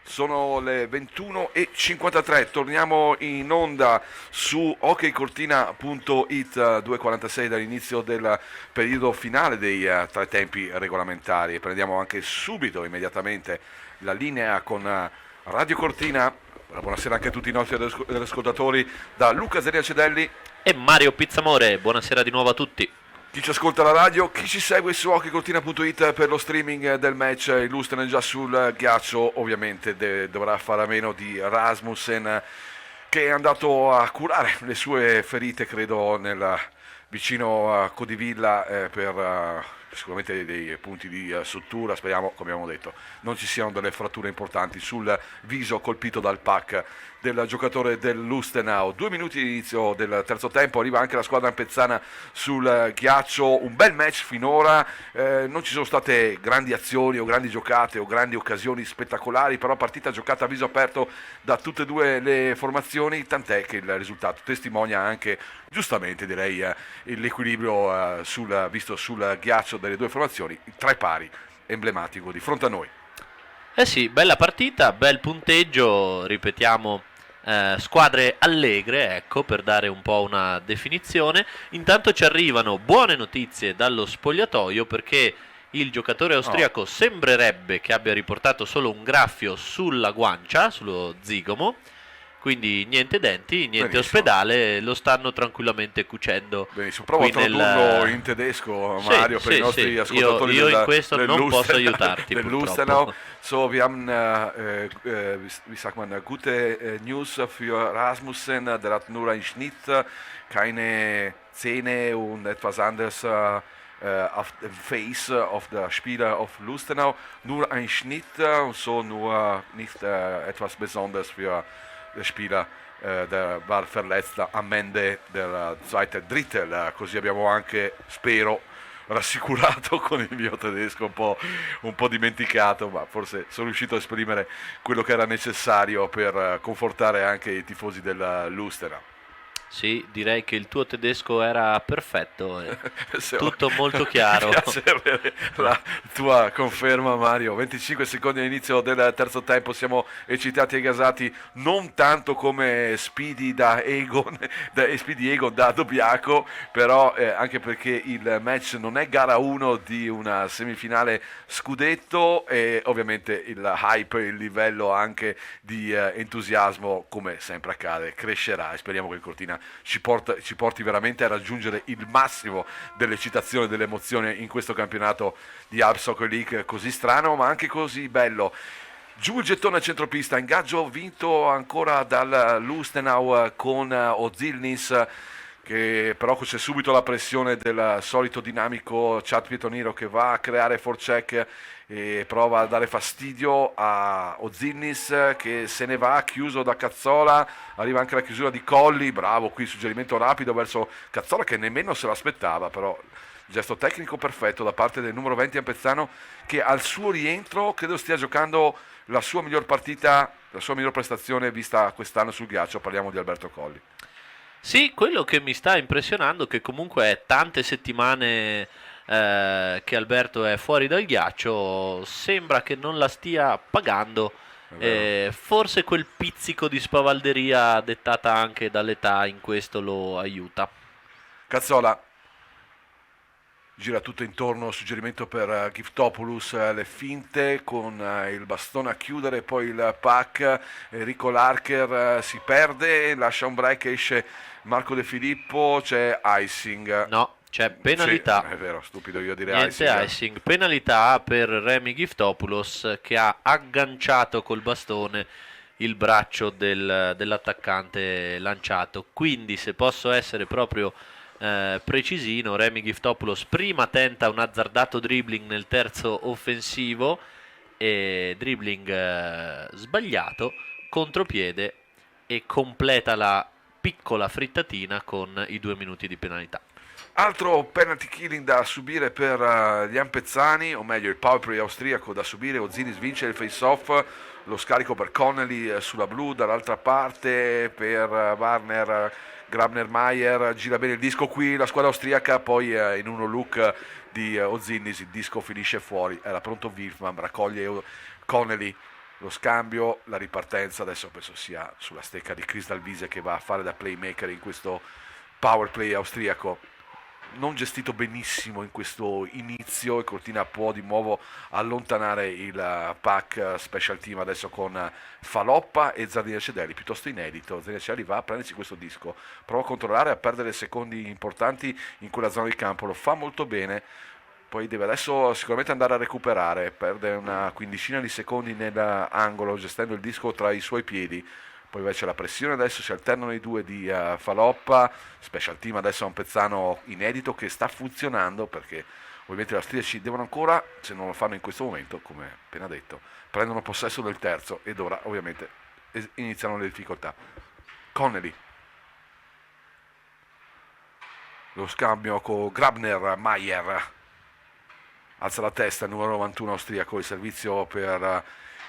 Sono le 21:53, torniamo in onda su hockeycortina.it, 2:46 dall'inizio del periodo finale dei 3 tempi regolamentari. Prendiamo anche subito, immediatamente, la linea con Radio Cortina. Buonasera anche a tutti i nostri ascoltatori da Luca Zeria Cedelli e Mario Pizzamore. Buonasera di nuovo a tutti. Chi ci ascolta alla radio, chi ci segue su hockeycortina.it per lo streaming del match. Il Lustenau è già sul ghiaccio, ovviamente dovrà fare a meno di Rasmussen, che è andato a curare le sue ferite, credo, vicino a Codivilla, per sicuramente dei punti di sutura. Speriamo, come abbiamo detto, non ci siano delle fratture importanti sul viso colpito dal puck del giocatore del Lustenau. 2 minuti di inizio del terzo tempo, arriva anche la squadra ampezzana sul ghiaccio. Un bel match finora, non ci sono state grandi azioni o grandi giocate o grandi occasioni spettacolari, però partita giocata a viso aperto da tutte e due le formazioni, tant'è che il risultato testimonia anche, giustamente direi, l'equilibrio visto sul ghiaccio delle due formazioni, 3 pari, emblematico di fronte a noi. Eh sì, bella partita, bel punteggio, ripetiamo, squadre allegre, ecco, per dare un po' una definizione. Intanto ci arrivano buone notizie dallo spogliatoio, perché il giocatore austriaco sembrerebbe che abbia riportato solo un graffio sulla guancia, sullo zigomo, quindi niente denti, niente Benissimo. Ospedale, lo stanno tranquillamente cucendo. Benissimo, provo a tradurlo in tedesco, Mario, per i nostri ascoltatori. Io in questo non posso aiutarti, del purtroppo. Lustenau. So, wir haben, wie sagt man, gute News für Rasmussen. Der hat nur einen Schnitt, keine Zähne und etwas anderes auf dem Face auf der Spieler auf Lustenau. Nur ein Schnitt und so, nur nicht etwas Besonderes für der Spieler. Der war verletzt am Ende del zweiten Drittel, così abbiamo anche, spero, rassicurato con il mio tedesco un po' dimenticato, ma forse sono riuscito a esprimere quello che era necessario per confortare anche i tifosi del Lustenau. Sì, direi che il tuo tedesco era perfetto, Se- tutto molto Mi chiaro. piace avere la tua conferma, Mario. 25 secondi all'inizio del terzo tempo, siamo eccitati e gasati, non tanto come Speedy da Egon, Speedy Egon da Dobbiaco, però anche perché il match non è gara 1 di una semifinale scudetto e ovviamente il hype, il livello anche di entusiasmo, come sempre accade, crescerà e speriamo che il Cortina ci porti veramente a raggiungere il massimo dell'eccitazione e dell'emozione in questo campionato di Alp Soccer League così strano ma anche così bello. Giù il gettone centropista, ingaggio vinto ancora dal Lustenau con Ozilnis, che però c'è subito la pressione del solito dinamico Chad Pietoniro che va a creare forecheck e prova a dare fastidio a Ozilnis che se ne va chiuso da Cazzola. Arriva anche la chiusura di Colli, bravo qui, suggerimento rapido verso Cazzola che nemmeno se l'aspettava, però gesto tecnico perfetto da parte del numero 20 Ampezzano, che al suo rientro credo stia giocando la sua miglior partita, la sua miglior prestazione vista quest'anno sul ghiaccio. Parliamo di Alberto Colli. Sì, quello che mi sta impressionando è che comunque è tante settimane che Alberto è fuori dal ghiaccio, sembra che non la stia pagando. È vero. Forse quel pizzico di spavalderia dettata anche dall'età in questo lo aiuta. Cazzola gira tutto intorno, suggerimento per Giftopoulos, le finte con il bastone a chiudere, poi il pack, Enrico Larcher si perde, lascia un break, esce Marco De Filippo, c'è icing. No, c'è Sì, penalità. è vero, stupido io a dire Niente icing. icing, penalità per Remy Giftopoulos che ha agganciato col bastone il braccio dell'attaccante lanciato. Quindi, se posso essere proprio precisino, Remy Giftopoulos prima tenta un azzardato dribbling nel terzo offensivo e dribbling sbagliato, contropiede e completa la piccola frittatina con i 2 minuti di penalità. Altro penalty killing da subire per gli Ampezzani, o meglio il power play austriaco da subire. Ozzinis vince il face-off, lo scarico per Connelly sulla blu, dall'altra parte per Warner, Grabner-Mayer, gira bene il disco qui, la squadra austriaca, poi in uno look di Ozzinis il disco finisce fuori, era pronto Wilfman, raccoglie Connelly, lo scambio, la ripartenza, adesso penso sia sulla stecca di Crystal Wiese che va a fare da playmaker in questo power play austriaco. Non gestito benissimo in questo inizio e Cortina può di nuovo allontanare il pack special team adesso con Faloppa e Zardina Cedelli, piuttosto inedito. Zardina Cedelli va a prendersi questo disco, prova a controllare, a perdere secondi importanti in quella zona di campo, lo fa molto bene, poi deve adesso sicuramente andare a recuperare, perde una quindicina di secondi nell'angolo gestendo il disco tra i suoi piedi. Poi invece la pressione adesso si alternano i due di Faloppa, special team adesso a un pezzano inedito che sta funzionando perché ovviamente le austriaci devono ancora, se non lo fanno in questo momento, come appena detto, prendono possesso del terzo ed ora ovviamente iniziano le difficoltà. Connelly, lo scambio con Grabner-Mayer, alza la testa il numero 91 austriaco, il servizio per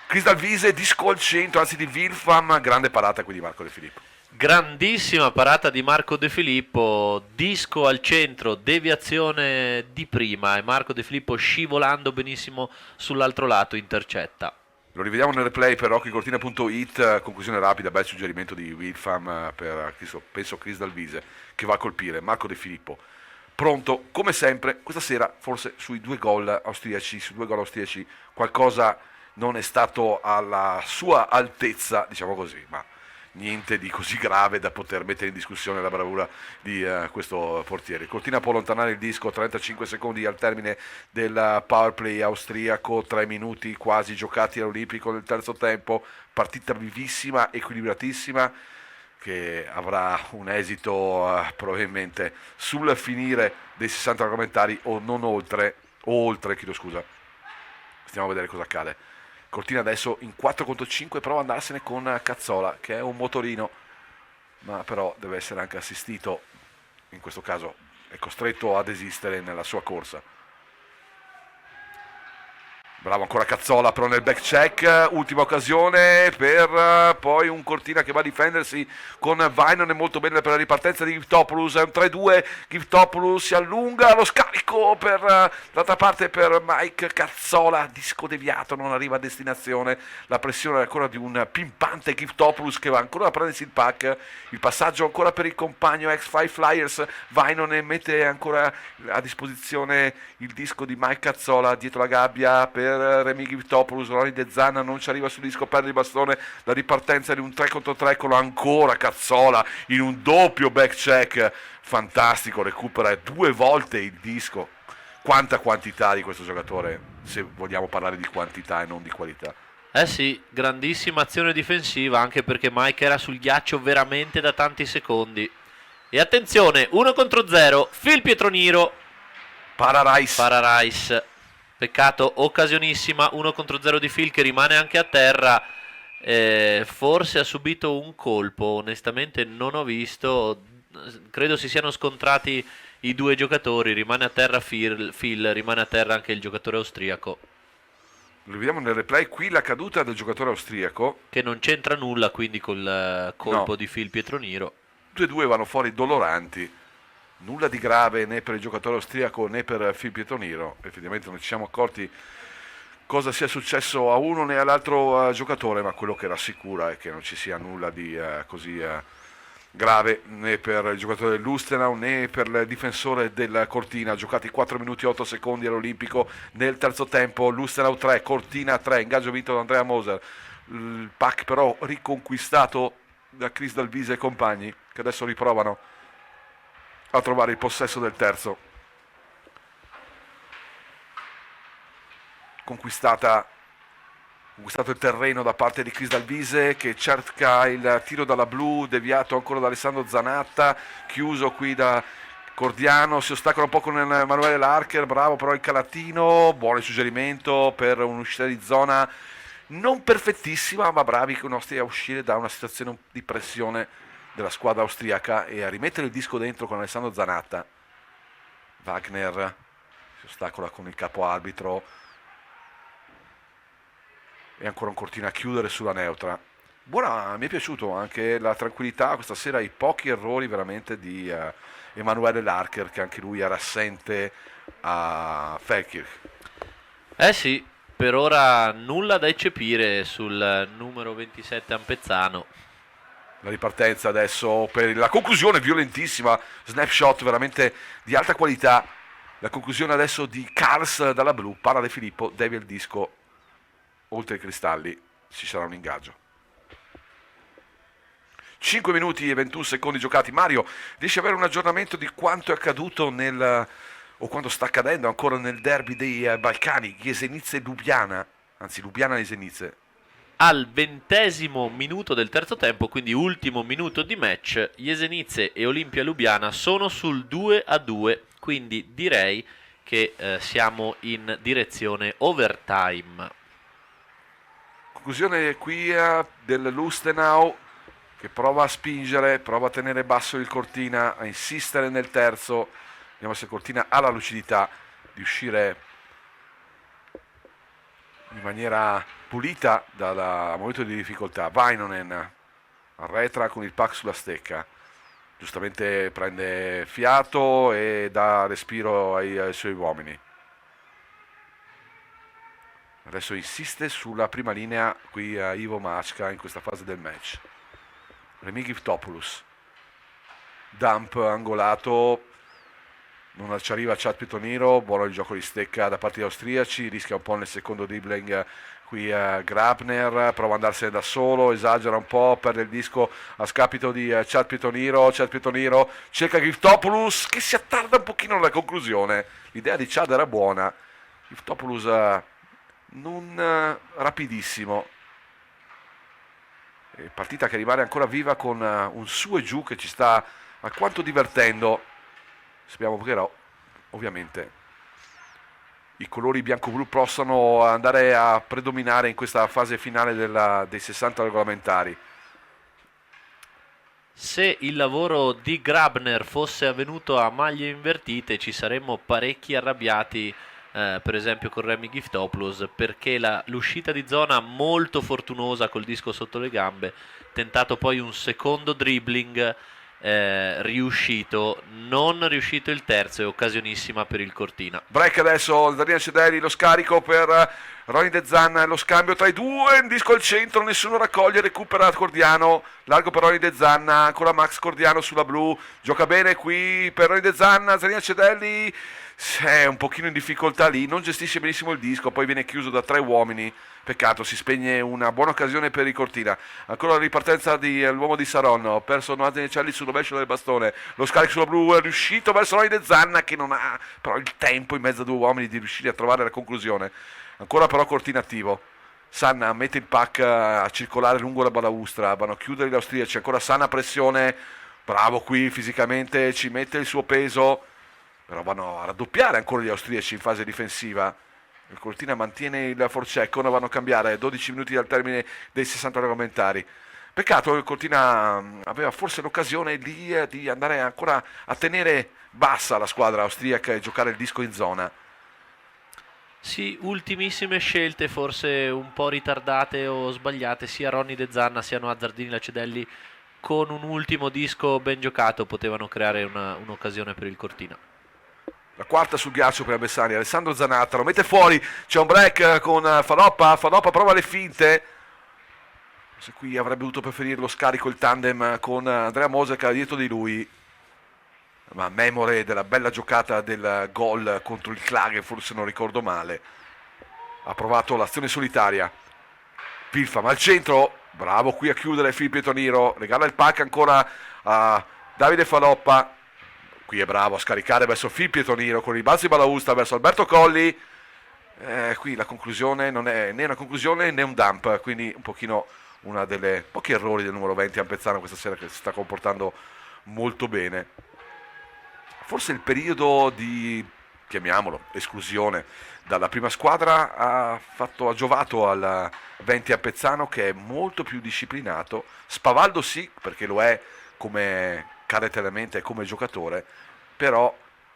Crystal Wiese, disco al centro, anzi di Wilfam, grande parata qui di Marco De Filippo. Grandissima parata di Marco De Filippo, disco al centro, deviazione di prima e Marco De Filippo scivolando benissimo sull'altro lato intercetta. Lo rivediamo nel replay per hockeycortina.it, conclusione rapida, bel suggerimento di Wilfam per penso Crystal Wiese che va a colpire Marco De Filippo. Pronto, come sempre, questa sera forse sui due gol austriaci, qualcosa non è stato alla sua altezza, diciamo così, ma niente di così grave da poter mettere in discussione la bravura di questo portiere. Cortina può allontanare il disco, 35 secondi al termine del power play austriaco, 3 minuti quasi giocati all'Olimpico nel terzo tempo, partita vivissima, equilibratissima, che avrà un esito probabilmente sul finire dei 60 regolamentari o non oltre, o oltre, chiedo scusa. Stiamo a vedere cosa accade. Cortina adesso in 4 contro 5 prova ad andarsene con Cazzola che è un motorino ma però deve essere anche assistito, in questo caso è costretto a desistere nella sua corsa. Bravo ancora Cazzola però nel back check, ultima occasione per poi un Cortina che va a difendersi con Vainon, è molto bene per la ripartenza di Giftopoulos, è un 3-2, Giftopoulos si allunga, lo scarico per l'altra parte per Mike Cazzola, disco deviato, non arriva a destinazione, la pressione è ancora di un pimpante Giftopoulos che va ancora a prendersi il pack, il passaggio ancora per il compagno X5 Flyers, Vainon mette ancora a disposizione il disco di Mike Cazzola dietro la gabbia per Remy Giftopoulos, Ronny De Zanna non ci arriva sul disco, perde il bastone, la ripartenza di un 3 contro 3 con ancora Cazzola in un doppio back check, fantastico, recupera 2 volte il disco. Quanta quantità di questo giocatore, se vogliamo parlare di quantità e non di qualità. Eh sì, grandissima azione difensiva, anche perché Mike era sul ghiaccio veramente da tanti secondi. E attenzione, 1 contro 0, Phil Pietroniro, Para Rice. Peccato, occasionissima, 1 contro 0 di Phil che rimane anche a terra. Forse ha subito un colpo, onestamente non ho visto. Credo si siano scontrati i due giocatori. Rimane a terra Phil, rimane a terra anche il giocatore austriaco. Lo vediamo nel replay, qui la caduta del giocatore austriaco. Che non c'entra nulla quindi col colpo No. di Phil Pietroniro. Tutti e due vanno fuori doloranti. Nulla di grave né per il giocatore austriaco né per Phil Pietroniro. Effettivamente non ci siamo accorti cosa sia successo a uno né all'altro giocatore, ma quello che rassicura è che non ci sia nulla di così grave né per il giocatore dell'Ustenau né per il difensore del Cortina. Giocati 4 minuti e 8 secondi all'Olimpico nel terzo tempo, l'Ustenau 3, Cortina 3, ingaggio vinto da Andrea Moser. Il pack però riconquistato da Chris Dalvise e compagni che adesso riprovano a trovare il possesso del terzo. Conquistato il terreno da parte di Chris Dalvise che cerca il tiro dalla blu, deviato ancora da Alessandro Zanatta, chiuso qui da Cordiano, si ostacola un po' con Emanuele Larcher, bravo però il Calatino, buon il suggerimento per un'uscita di zona non perfettissima, ma bravi i nostri a uscire da una situazione di pressione della squadra austriaca e a rimettere il disco dentro con Alessandro Zanatta. Wagner si ostacola con il capo arbitro e ancora un Cortina a chiudere sulla neutra. Buona, mi è piaciuto anche la tranquillità questa sera, i pochi errori veramente di Emanuele Larcher, che anche lui era assente a Feldkirch. Eh sì, per ora nulla da eccepire sul numero 27 Ampezzano. La ripartenza adesso per la conclusione violentissima, snapshot veramente di alta qualità. La conclusione adesso di Kars dalla blu, para De Filippo, devia il disco oltre i cristalli, ci sarà un ingaggio. 5 minuti e 21 secondi giocati. Mario, riesci ad avere un aggiornamento di quanto è accaduto o quanto sta accadendo ancora nel derby dei Balcani, Jesenice Lubiana, anzi Lubiana Jesenice? Al 20° minuto del terzo tempo, quindi ultimo minuto di match, Jesenice e Olimpia Lubiana sono sul 2-2, quindi direi che siamo in direzione overtime. Conclusione qui dell'Lustenau che prova a spingere, prova a tenere basso il Cortina, a insistere nel terzo. Vediamo se Cortina ha la lucidità di uscire in maniera pulita dal momento di difficoltà. Vainonen arretra con il pack sulla stecca, giustamente prende fiato e dà respiro ai suoi uomini. Adesso insiste sulla prima linea qui a Ivo Mačka in questa fase del match. Remy Giftopoulos, dump angolato, non ci arriva Chad Pitoniro, buono il gioco di stecca da parte degli austriaci, rischia un po' nel secondo dribbling qui Grabner, prova ad andarsene da solo, esagera un po', perde il disco a scapito di Chad Pitoniro cerca Giftopoulos che si attarda un pochino nella conclusione, l'idea di Chad era buona, Giftopoulos non rapidissimo, partita che rimane ancora viva con un su e giù che ci sta alquanto divertendo. Speriamo che ovviamente i colori bianco-blu possano andare a predominare in questa fase finale dei 60 regolamentari. Se il lavoro di Grabner fosse avvenuto a maglie invertite ci saremmo parecchi arrabbiati per esempio con Remy Giftopoulos, perché l'uscita di zona molto fortunosa col disco sotto le gambe, tentato poi un secondo dribbling riuscito, non riuscito il terzo, è occasionissima per il Cortina. Break adesso, Daniele Cedelli, lo scarico per Ronny De Zanna, lo scambio tra i due, un disco al centro, nessuno raccoglie, recupera Cordiano, largo per Ronny De Zanna, ancora Max Cordiano sulla blu, gioca bene qui per Ronny De Zanna, Daniele Cedelli è un pochino in difficoltà lì, non gestisce benissimo il disco, poi viene chiuso da 3 uomini, peccato, si spegne una buona occasione per il Cortina. Ancora la ripartenza dell'uomo di Saronno, ha perso Noazzi Nicelli sul rovescio del bastone, lo scarico sulla blu è riuscito verso Ronny De Zanna che non ha però il tempo in mezzo a 2 uomini di riuscire a trovare la conclusione. Ancora però Cortina attivo, Sanna mette il pack a circolare lungo la balaustra, vanno a chiudere gli austriaci, ancora Sanna pressione, bravo qui fisicamente, ci mette il suo peso, però vanno a raddoppiare ancora gli austriaci in fase difensiva. Il Cortina mantiene il forcecco, non vanno a cambiare, 12 minuti dal termine dei 60 regolamentari. Peccato, il Cortina aveva forse l'occasione lì di andare ancora a tenere bassa la squadra austriaca e giocare il disco in zona. Sì, ultimissime scelte, forse un po' ritardate o sbagliate, sia Ronny De Zanna sia Azzardini Lacedelli con un ultimo disco ben giocato potevano creare un'occasione per il Cortina. La quarta sul ghiaccio per Bessani, Alessandro Zanatta lo mette fuori, c'è un break con Faloppa prova le finte, se qui avrebbe dovuto preferire lo scarico il tandem con Andrea Moseca dietro di lui, ma memore della bella giocata del gol contro il Klage, forse non ricordo male, ha provato l'azione solitaria, Pilfam al centro, bravo qui a chiudere Filippo Pietoniro, regala il pack ancora a Davide Faloppa, qui è bravo a scaricare verso Filippo Pietoniro con il balzo di balaustra verso Alberto Colli, qui la conclusione non è né una conclusione né un dump, quindi un pochino una delle pochi errori del numero 20 Ampezzano questa sera, che si sta comportando molto bene. Forse il periodo di, chiamiamolo, esclusione dalla prima squadra ha giovato al 20 Ampezzano, che è molto più disciplinato. Spavaldo sì, perché lo è come caratterialmente e come giocatore, però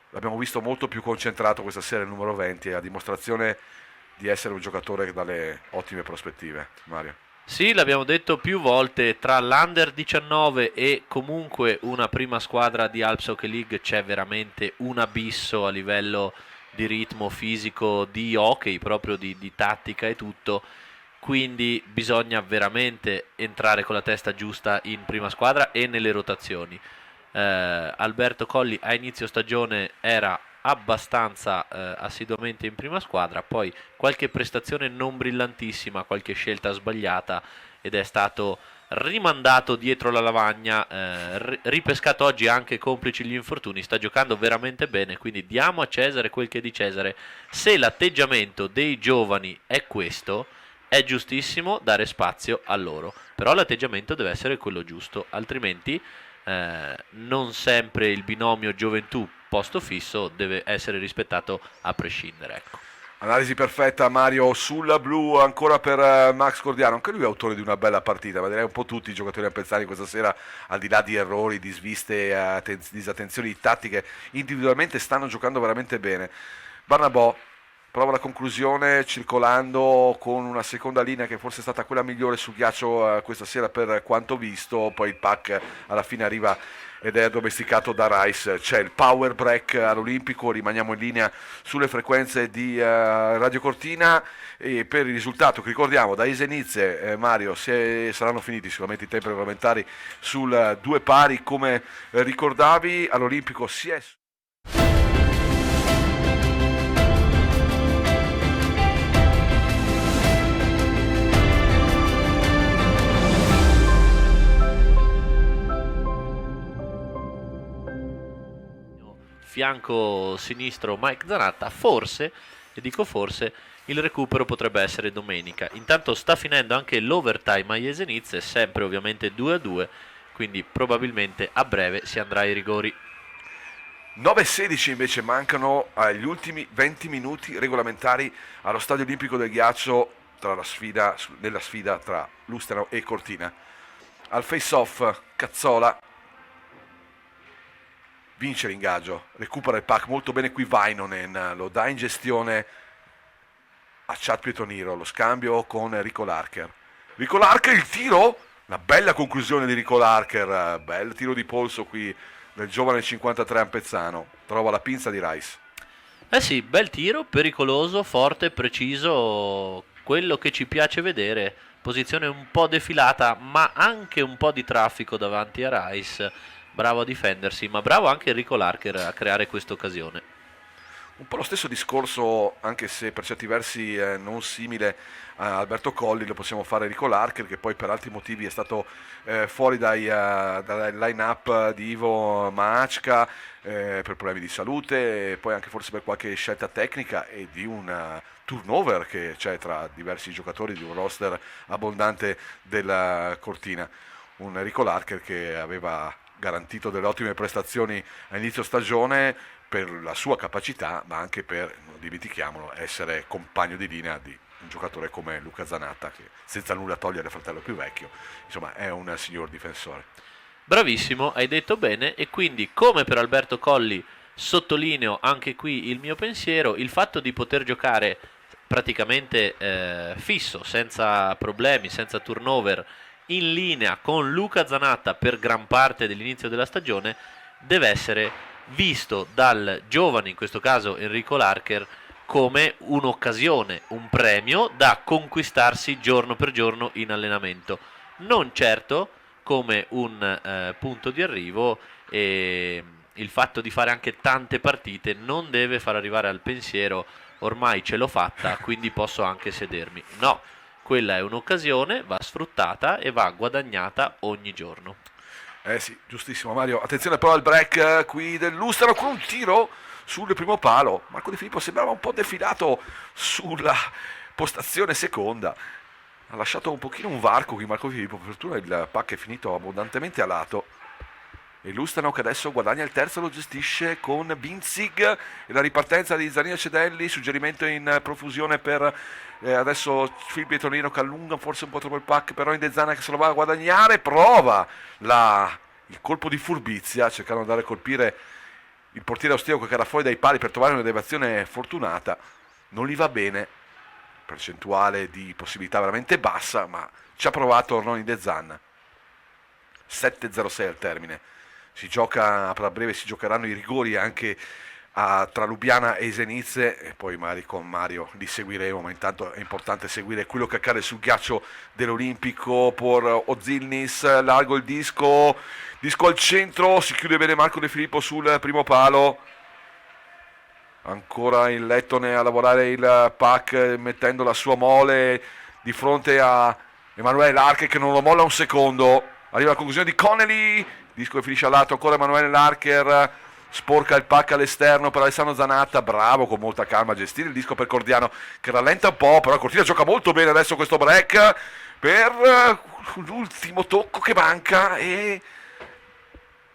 l'abbiamo visto molto più concentrato questa sera il numero 20, a dimostrazione di essere un giocatore dalle ottime prospettive. Mario. Sì, l'abbiamo detto più volte, tra l'Under 19 e comunque una prima squadra di Alps Hockey League c'è veramente un abisso a livello di ritmo fisico, di hockey, proprio di tattica e tutto, quindi bisogna veramente entrare con la testa giusta in prima squadra e nelle rotazioni. Alberto Colli a inizio stagione era abbastanza assiduamente in prima squadra, poi qualche prestazione non brillantissima, qualche scelta sbagliata ed è stato rimandato dietro la lavagna, ripescato oggi anche complici gli infortuni, sta giocando veramente bene, quindi diamo a Cesare quel che è di Cesare. Se l'atteggiamento dei giovani è questo, è giustissimo dare spazio a loro, però l'atteggiamento deve essere quello giusto, altrimenti non sempre il binomio gioventù posto fisso deve essere rispettato a prescindere, ecco. Analisi perfetta, Mario, sulla blu ancora per Max Cordiano, anche lui è autore di una bella partita, ma direi un po' tutti i giocatori ampezzani questa sera, al di là di errori, di sviste, disattenzioni tattiche, individualmente stanno giocando veramente bene. Barnabò prova la conclusione circolando con una seconda linea che forse è stata quella migliore sul ghiaccio questa sera per quanto visto, poi il pack alla fine arriva ed è addomesticato da Rice. C'è il power break all'Olimpico, rimaniamo in linea sulle frequenze di Radio Cortina e per il risultato che ricordiamo da Isenizze, Mario, se saranno finiti sicuramente i tempi regolamentari sul 2 pari come ricordavi, all'Olimpico si è... Fianco sinistro Mike Zanatta, forse, e dico forse, il recupero potrebbe essere domenica. Intanto sta finendo anche l'overtime a Jesenice, sempre ovviamente 2-2, quindi probabilmente a breve si andrà ai rigori. 9-16 invece mancano agli ultimi 20 minuti regolamentari allo Stadio Olimpico del Ghiaccio nella sfida tra Lusterano e Cortina. Al face-off Cazzola vince l'ingaggio, recupera il puck molto bene qui Vainonen, lo dà in gestione a Chad Pietroniro, lo scambio con Rico Larker. Rico Larker, il tiro, una bella conclusione di Rico Larker, bel tiro di polso qui del giovane 53 Ampezzano, trova la pinza di Rice. Eh sì, bel tiro, pericoloso, forte, preciso, quello che ci piace vedere, posizione un po' defilata, ma anche un po' di traffico davanti a Rice, bravo a difendersi, ma bravo anche Enrico Larker a creare questa occasione. Un po' lo stesso discorso, anche se per certi versi non simile a Alberto Colli, lo possiamo fare Rico Larker, che poi per altri motivi è stato fuori dal line-up di Ivo Maacca per problemi di salute, e poi anche forse per qualche scelta tecnica e di un turnover che c'è tra diversi giocatori di un roster abbondante della Cortina. Un Rico Larker che aveva garantito delle ottime prestazioni a inizio stagione per la sua capacità, ma anche per, non dimentichiamolo, essere compagno di linea di un giocatore come Luca Zanatta, che senza nulla togliere il fratello più vecchio, insomma è un signor difensore. Bravissimo, hai detto bene, e quindi come per Alberto Colli sottolineo anche qui il mio pensiero, il fatto di poter giocare praticamente fisso, senza problemi, senza turnover, in linea con Luca Zanatta per gran parte dell'inizio della stagione, deve essere visto dal giovane, in questo caso Enrico Larker, come un'occasione, un premio da conquistarsi giorno per giorno in allenamento, non certo come un punto di arrivo, e il fatto di fare anche tante partite non deve far arrivare al pensiero ormai ce l'ho fatta, quindi posso anche sedermi. No, quella è un'occasione, va sfruttata e va guadagnata ogni giorno. Eh sì, giustissimo Mario. Attenzione però al break qui del Lusterano con un tiro sul primo palo. Marco De Filippo sembrava un po' defilato sulla postazione seconda. Ha lasciato un pochino un varco qui Marco De Filippo, per fortuna il pack è finito abbondantemente a lato. E Lusterano che adesso guadagna il terzo, lo gestisce con Binzig e la ripartenza di Zanina Cedelli, suggerimento in profusione per adesso Phil Pietronino che allunga forse un po' troppo il pack, però Indezana che se lo va a guadagnare, prova il colpo di furbizia, cercando di andare a colpire il portiere austriaco che era fuori dai pali per trovare una deviazione fortunata, non gli va bene, percentuale di possibilità veramente bassa, ma ci ha provato Ornoni Indezana. 7-0-6 al termine. Si gioca, a breve si giocheranno i rigori anche tra Lubiana e Isenitze, e poi magari con Mario li seguiremo, ma intanto è importante seguire quello che accade sul ghiaccio dell'Olimpico. Per Ozilnis, largo il disco al centro, si chiude bene Marco De Filippo sul primo palo, ancora il Lettone a lavorare il pack mettendo la sua mole di fronte a Emanuele Larcher che non lo molla un secondo. Arriva la conclusione di Connelly, disco che finisce a lato, ancora Emanuele Larcher, sporca il pack all'esterno per Alessandro Zanatta, bravo con molta calma a gestire il disco per Cordiano che rallenta un po', però Cortina gioca molto bene adesso questo break per l'ultimo tocco che manca e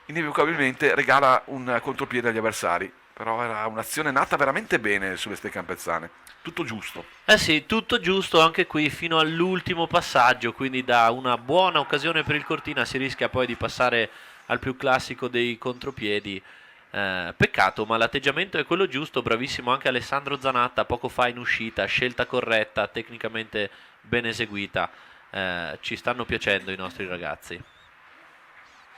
inevocabilmente regala un contropiede agli avversari, però era un'azione nata veramente bene sulle stecche ampezzane, tutto giusto. Eh sì, tutto giusto anche qui fino all'ultimo passaggio, quindi da una buona occasione per il Cortina si rischia poi di passare al più classico dei contropiedi. Peccato, ma l'atteggiamento è quello giusto, bravissimo anche Alessandro Zanatta poco fa in uscita, scelta corretta, tecnicamente ben eseguita. Ci stanno piacendo i nostri ragazzi.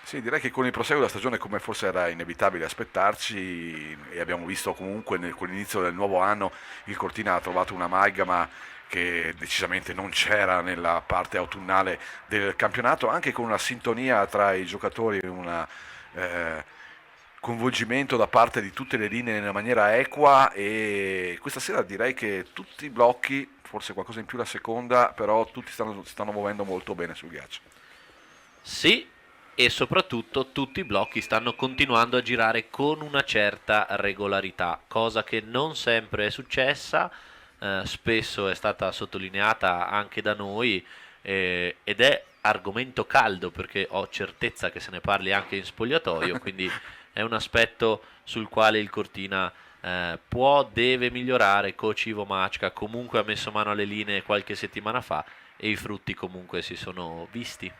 Sì, direi che con il proseguo della stagione, come forse era inevitabile aspettarci, e abbiamo visto comunque con l'inizio del nuovo anno, il Cortina ha trovato un'amalgama che decisamente non c'era nella parte autunnale del campionato, anche con una sintonia tra i giocatori, un coinvolgimento da parte di tutte le linee in maniera equa, e questa sera direi che tutti i blocchi, forse qualcosa in più la seconda, però tutti stanno muovendo molto bene sul ghiaccio. Sì, e soprattutto tutti i blocchi stanno continuando a girare con una certa regolarità, cosa che non sempre è successa, spesso è stata sottolineata anche da noi, ed è argomento caldo perché ho certezza che se ne parli anche in spogliatoio, quindi è un aspetto sul quale il Cortina deve migliorare. Coach Ivo Maacca comunque ha messo mano alle linee qualche settimana fa e i frutti comunque si sono visti.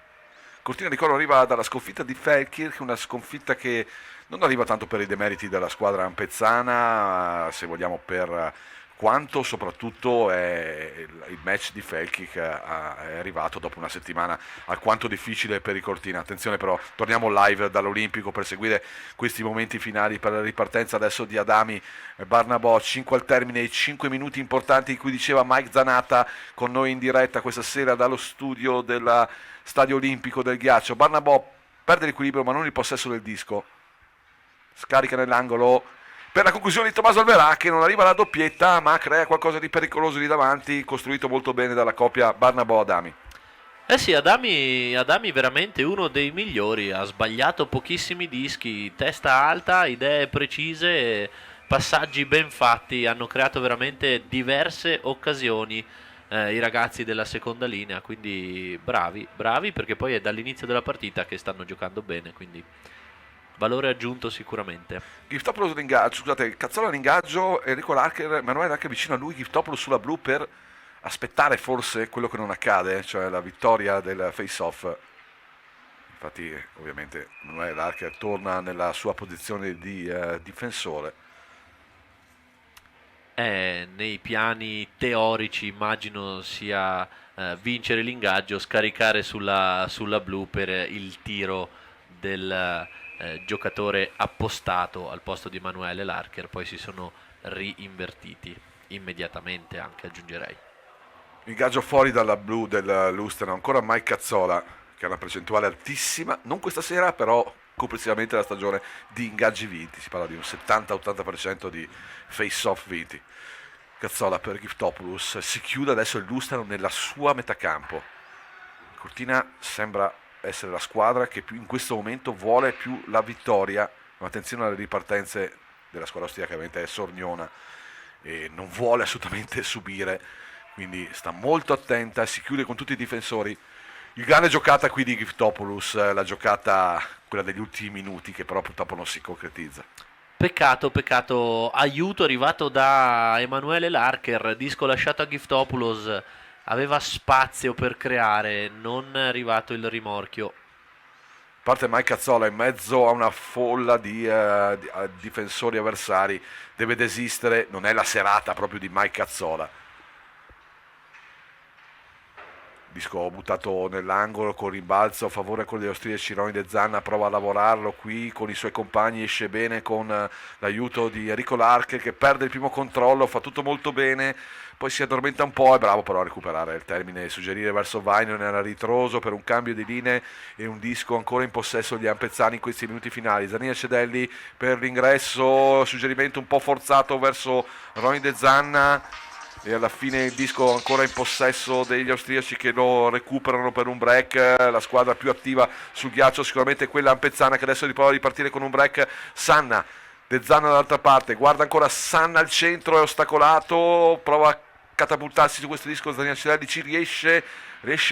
Cortina di Collo arriva dalla sconfitta di Feldkirch, una sconfitta che non arriva tanto per i demeriti della squadra ampezzana, se vogliamo per quanto soprattutto il match di Feldkirch è arrivato dopo una settimana alquanto difficile per i Cortina. Attenzione però, torniamo live dall'Olimpico per seguire questi momenti finali per la ripartenza adesso di Adami e Barnabò, 5 al termine, i 5 minuti importanti di cui diceva Mike Zanatta con noi in diretta questa sera dallo studio del Stadio Olimpico del Ghiaccio. Barnabò perde l'equilibrio ma non il possesso del disco, scarica nell'angolo per la conclusione di Tommaso Alverà, che non arriva alla doppietta ma crea qualcosa di pericoloso lì davanti, costruito molto bene dalla coppia Barnabò-Adami. Eh sì, Adami veramente uno dei migliori, ha sbagliato pochissimi dischi, testa alta, idee precise, passaggi ben fatti, hanno creato veramente diverse occasioni i ragazzi della seconda linea, quindi bravi perché poi è dall'inizio della partita che stanno giocando bene, quindi valore aggiunto sicuramente. Giftopoulos l'ingaggio, scusate, Cazzola l'ingaggio, Enrico Larcher, Emanuele Larcher vicino a lui, Giftopoulos sulla blu per aspettare forse quello che non accade, cioè la vittoria del face-off. Infatti ovviamente Emanuele Larcher torna nella sua posizione di difensore. Nei piani teorici immagino sia vincere l'ingaggio, scaricare sulla blu per il tiro del giocatore appostato al posto di Emanuele Larcher, poi si sono rinvertiti immediatamente anche, aggiungerei. Ingaggio fuori dalla blu del Lustenau, ancora Mike Cazzola che ha una percentuale altissima, non questa sera però complessivamente la stagione di ingaggi vinti, si parla di un 70-80% di face-off vinti. Cazzola per Giftopoulos, si chiude adesso il Lustenau nella sua metacampo. Cortina sembra essere la squadra che più in questo momento vuole più la vittoria, ma attenzione alle ripartenze della squadra austriaca, che ovviamente è sorniona e non vuole assolutamente subire, quindi sta molto attenta e si chiude con tutti i difensori. Il grande giocata qui di Giftopoulos, la giocata quella degli ultimi minuti che però purtroppo non si concretizza. Peccato, aiuto arrivato da Emanuele Larcher, disco lasciato a Giftopoulos, aveva spazio per creare, non è arrivato il rimorchio. Parte Mike Cazzola in mezzo a una folla di difensori avversari, deve desistere, non è la serata proprio di Mike Cazzola. Disco buttato nell'angolo con rimbalzo a favore con gli austriaci. Ronny De Zanna prova a lavorarlo qui con i suoi compagni, esce bene con l'aiuto di Enrico Larcher che perde il primo controllo, fa tutto molto bene, poi si addormenta un po', è bravo però a recuperare il termine e suggerire verso Vainen, era ritroso per un cambio di linee e un disco ancora in possesso degli ampezzani in questi minuti finali. Zanina Cedelli per l'ingresso, suggerimento un po' forzato verso Ronny De Zanna e alla fine il disco ancora in possesso degli austriaci che lo recuperano per un break. La squadra più attiva sul ghiaccio sicuramente è quella ampezzana che adesso riprova a ripartire con un break. Sanna, De Zanna dall'altra parte, guarda ancora Sanna al centro, è ostacolato, prova a catapultarsi su questo disco. Zanina Cedelli ci riesce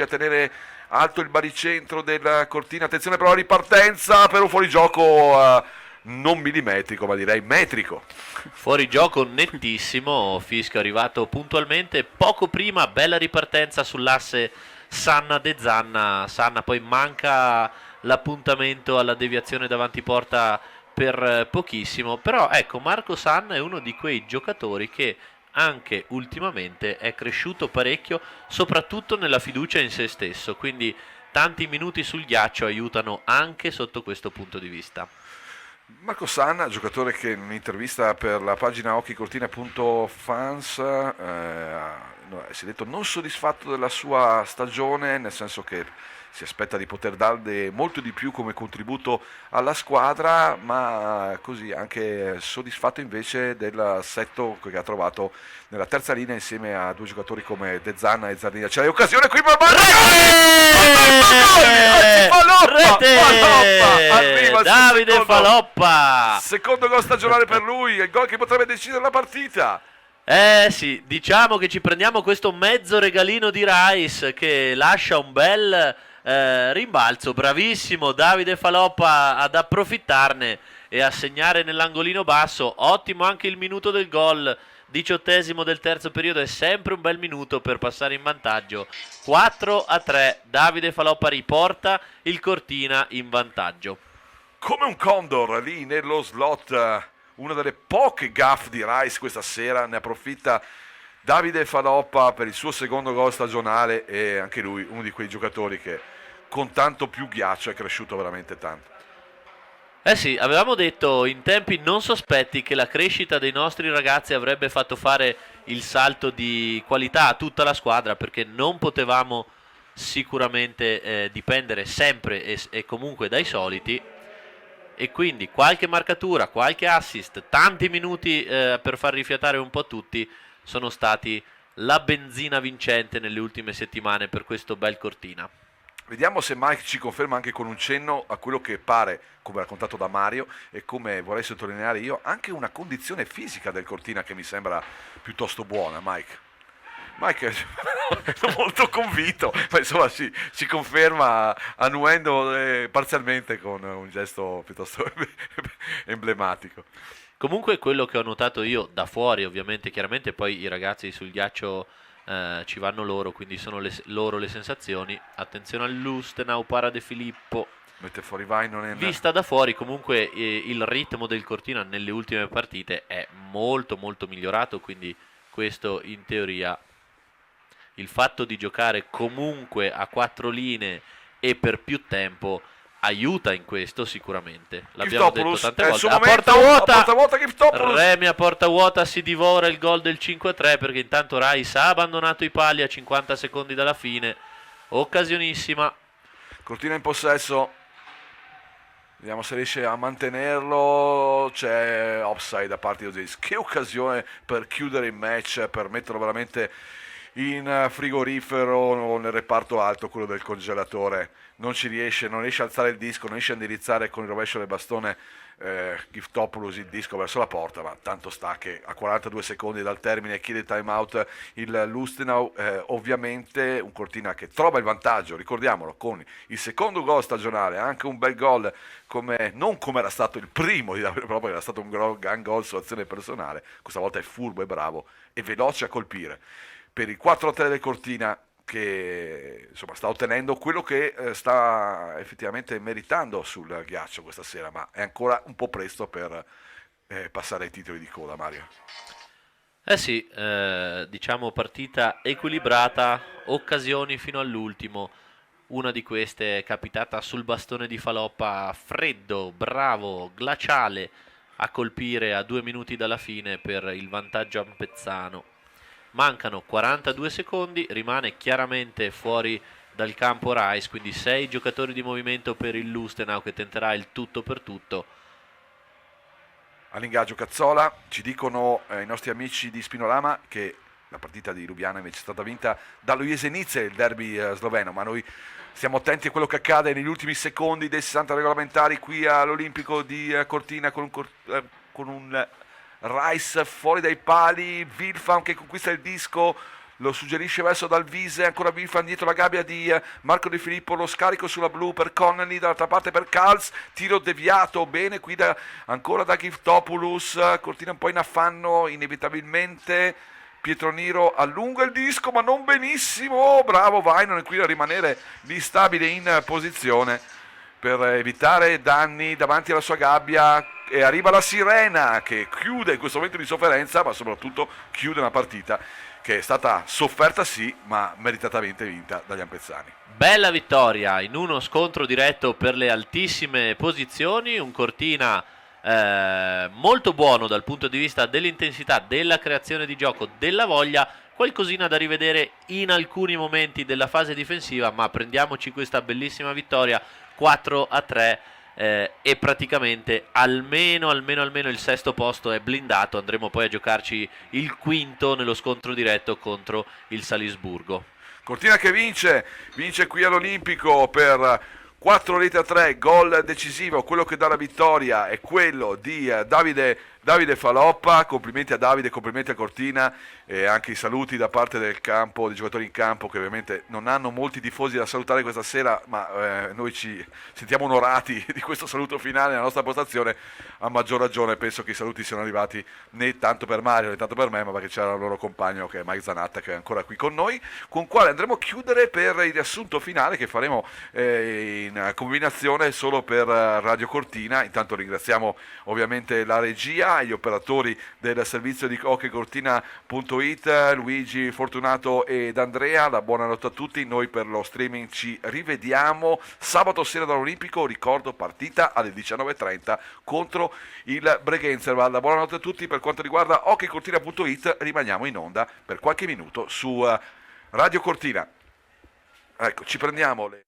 a tenere alto il baricentro del Cortina. Attenzione però alla ripartenza per un fuorigioco non millimetrico ma direi metrico. Fuori gioco nettissimo, fischio arrivato puntualmente poco prima, bella ripartenza sull'asse Sanna-De Zanna. Sanna poi manca l'appuntamento alla deviazione davanti porta per pochissimo, però ecco, Marco Sanna è uno di quei giocatori che anche ultimamente è cresciuto parecchio, soprattutto nella fiducia in se stesso, quindi tanti minuti sul ghiaccio aiutano anche sotto questo punto di vista. Marco Sanna, giocatore che in un'intervista per la pagina hockeycortina.fans si è detto non soddisfatto della sua stagione, nel senso che si aspetta di poter dare molto di più come contributo alla squadra, ma così anche soddisfatto invece dell'assetto che ha trovato nella terza linea insieme a due giocatori come De Zanna e Zardina. C'è l'occasione qui per Rete! Davide Faloppa! Secondo gol stagionale per lui, il gol che potrebbe decidere la partita. Sì, diciamo che ci prendiamo questo mezzo regalino di Rice che lascia un bel rimbalzo. Bravissimo Davide Faloppa ad approfittarne e a segnare nell'angolino basso. Ottimo anche il minuto del gol 18° del terzo periodo, è sempre un bel minuto per passare in vantaggio. 4-3, Davide Faloppa riporta il Cortina in vantaggio. Come un condor lì nello slot, una delle poche gaffe di Rice questa sera, ne approfitta Davide Faloppa per il suo secondo gol stagionale, e anche lui uno di quei giocatori che con tanto più ghiaccio è cresciuto veramente tanto. Eh sì, avevamo detto in tempi non sospetti che la crescita dei nostri ragazzi avrebbe fatto fare il salto di qualità a tutta la squadra, perché non potevamo sicuramente dipendere sempre e comunque dai soliti, e quindi qualche marcatura, qualche assist, tanti minuti per far rifiatare un po' tutti sono stati la benzina vincente nelle ultime settimane per questo bel Cortina. Vediamo se Mike ci conferma anche con un cenno a quello che pare, come raccontato da Mario, e come vorrei sottolineare io, anche una condizione fisica del Cortina che mi sembra piuttosto buona. Mike è molto convinto, ma insomma ci conferma annuendo parzialmente con un gesto piuttosto emblematico. Comunque quello che ho notato io da fuori, ovviamente, chiaramente poi i ragazzi sul ghiaccio ci vanno loro, quindi sono loro le sensazioni. Attenzione all'Ustenau, para De Filippo, Mette fuori Vainonen. vista da fuori comunque il ritmo del Cortina nelle ultime partite è molto molto migliorato, quindi questo in teoria, il fatto di giocare comunque a 4 linee e per più tempo aiuta in questo sicuramente. L'abbiamo detto Giftopoulos, tante è il volte. suo A momento, porta vuota Giftopoulos. Remi a porta vuota, si divora il gol del 5-3, perché intanto Rice ha abbandonato i pali a 50 secondi dalla fine. Occasionissima. Cortina in possesso. Vediamo se riesce a mantenerlo. C'è offside da parte di Osiris. Che occasione per chiudere il match, per metterlo veramente in frigorifero nel reparto alto, quello del congelatore. Non riesce a alzare il disco, non riesce a indirizzare con il rovescio del bastone Giftopoulos il disco verso la porta, ma tanto sta che a 42 secondi dal termine chiede time out il Lustenau. Ovviamente un Cortina che trova il vantaggio, ricordiamolo, con il secondo gol stagionale, anche un bel gol, non come era stato il primo di Davide Faloppa, era stato un gran gol su azione personale. Questa volta è furbo e bravo e veloce a colpire per il 4-3 del Cortina, che insomma sta ottenendo quello che sta effettivamente meritando sul ghiaccio questa sera, ma è ancora un po' presto per passare ai titoli di coda, Mario. Eh sì, diciamo partita equilibrata, occasioni fino all'ultimo. Una di queste è capitata sul bastone di Faloppa, freddo, bravo, glaciale, a colpire a 2 minuti dalla fine per il vantaggio ampezzano. Mancano 42 secondi, rimane chiaramente fuori dal campo Rice, quindi 6 giocatori di movimento per il Lustenau che tenterà il tutto per tutto. All'ingaggio Cazzola, ci dicono i nostri amici di Spinorama che la partita di Lubiana invece è stata vinta dallo Jesenice, il derby sloveno, ma noi stiamo attenti a quello che accade negli ultimi secondi dei 60 regolamentari qui all'Olimpico di Cortina con un Rice fuori dai pali, Wilfan che conquista il disco, lo suggerisce verso Dalvise, ancora Wilfan dietro la gabbia di Marco De Filippo, lo scarico sulla blu per Connelly, dall'altra parte per Kals, tiro deviato, bene qui ancora da Giftopoulos, Cortina un po' in affanno inevitabilmente, Pietroniro allunga il disco ma non benissimo, bravo Vainonen qui a rimanere lì stabile in posizione per evitare danni davanti alla sua gabbia, e arriva la sirena che chiude in questo momento di sofferenza, ma soprattutto chiude una partita che è stata sofferta sì, ma meritatamente vinta dagli ampezzani. Bella vittoria in uno scontro diretto per le altissime posizioni, un Cortina molto buono dal punto di vista dell'intensità, della creazione di gioco, della voglia, qualcosina da rivedere in alcuni momenti della fase difensiva, ma prendiamoci questa bellissima vittoria 4-3 e praticamente almeno il sesto posto è blindato. Andremo poi a giocarci il quinto nello scontro diretto contro il Salisburgo. Cortina che vince qui all'Olimpico per 4-3, gol decisivo, quello che dà la vittoria è quello di Davide Davide Faloppa, complimenti a Davide, complimenti a Cortina e anche i saluti da parte del campo, dei giocatori in campo che ovviamente non hanno molti tifosi da salutare questa sera, ma noi ci sentiamo onorati di questo saluto finale nella nostra postazione. A maggior ragione penso che i saluti siano arrivati né tanto per Mario né tanto per me, ma perché c'era il loro compagno che è Mike Zanatta, che è ancora qui con noi, con il quale andremo a chiudere per il riassunto finale che faremo in combinazione solo per Radio Cortina. Intanto ringraziamo ovviamente la regia, gli operatori del servizio di hockeycortina.it, Luigi, Fortunato ed Andrea. La buonanotte a tutti, noi per lo streaming ci rivediamo sabato sera dall'Olimpico, ricordo partita alle 19:30 contro il Bregenzervald. La buonanotte a tutti. Per quanto riguarda hockeycortina.it rimaniamo in onda per qualche minuto su Radio Cortina. Ecco, ci prendiamo le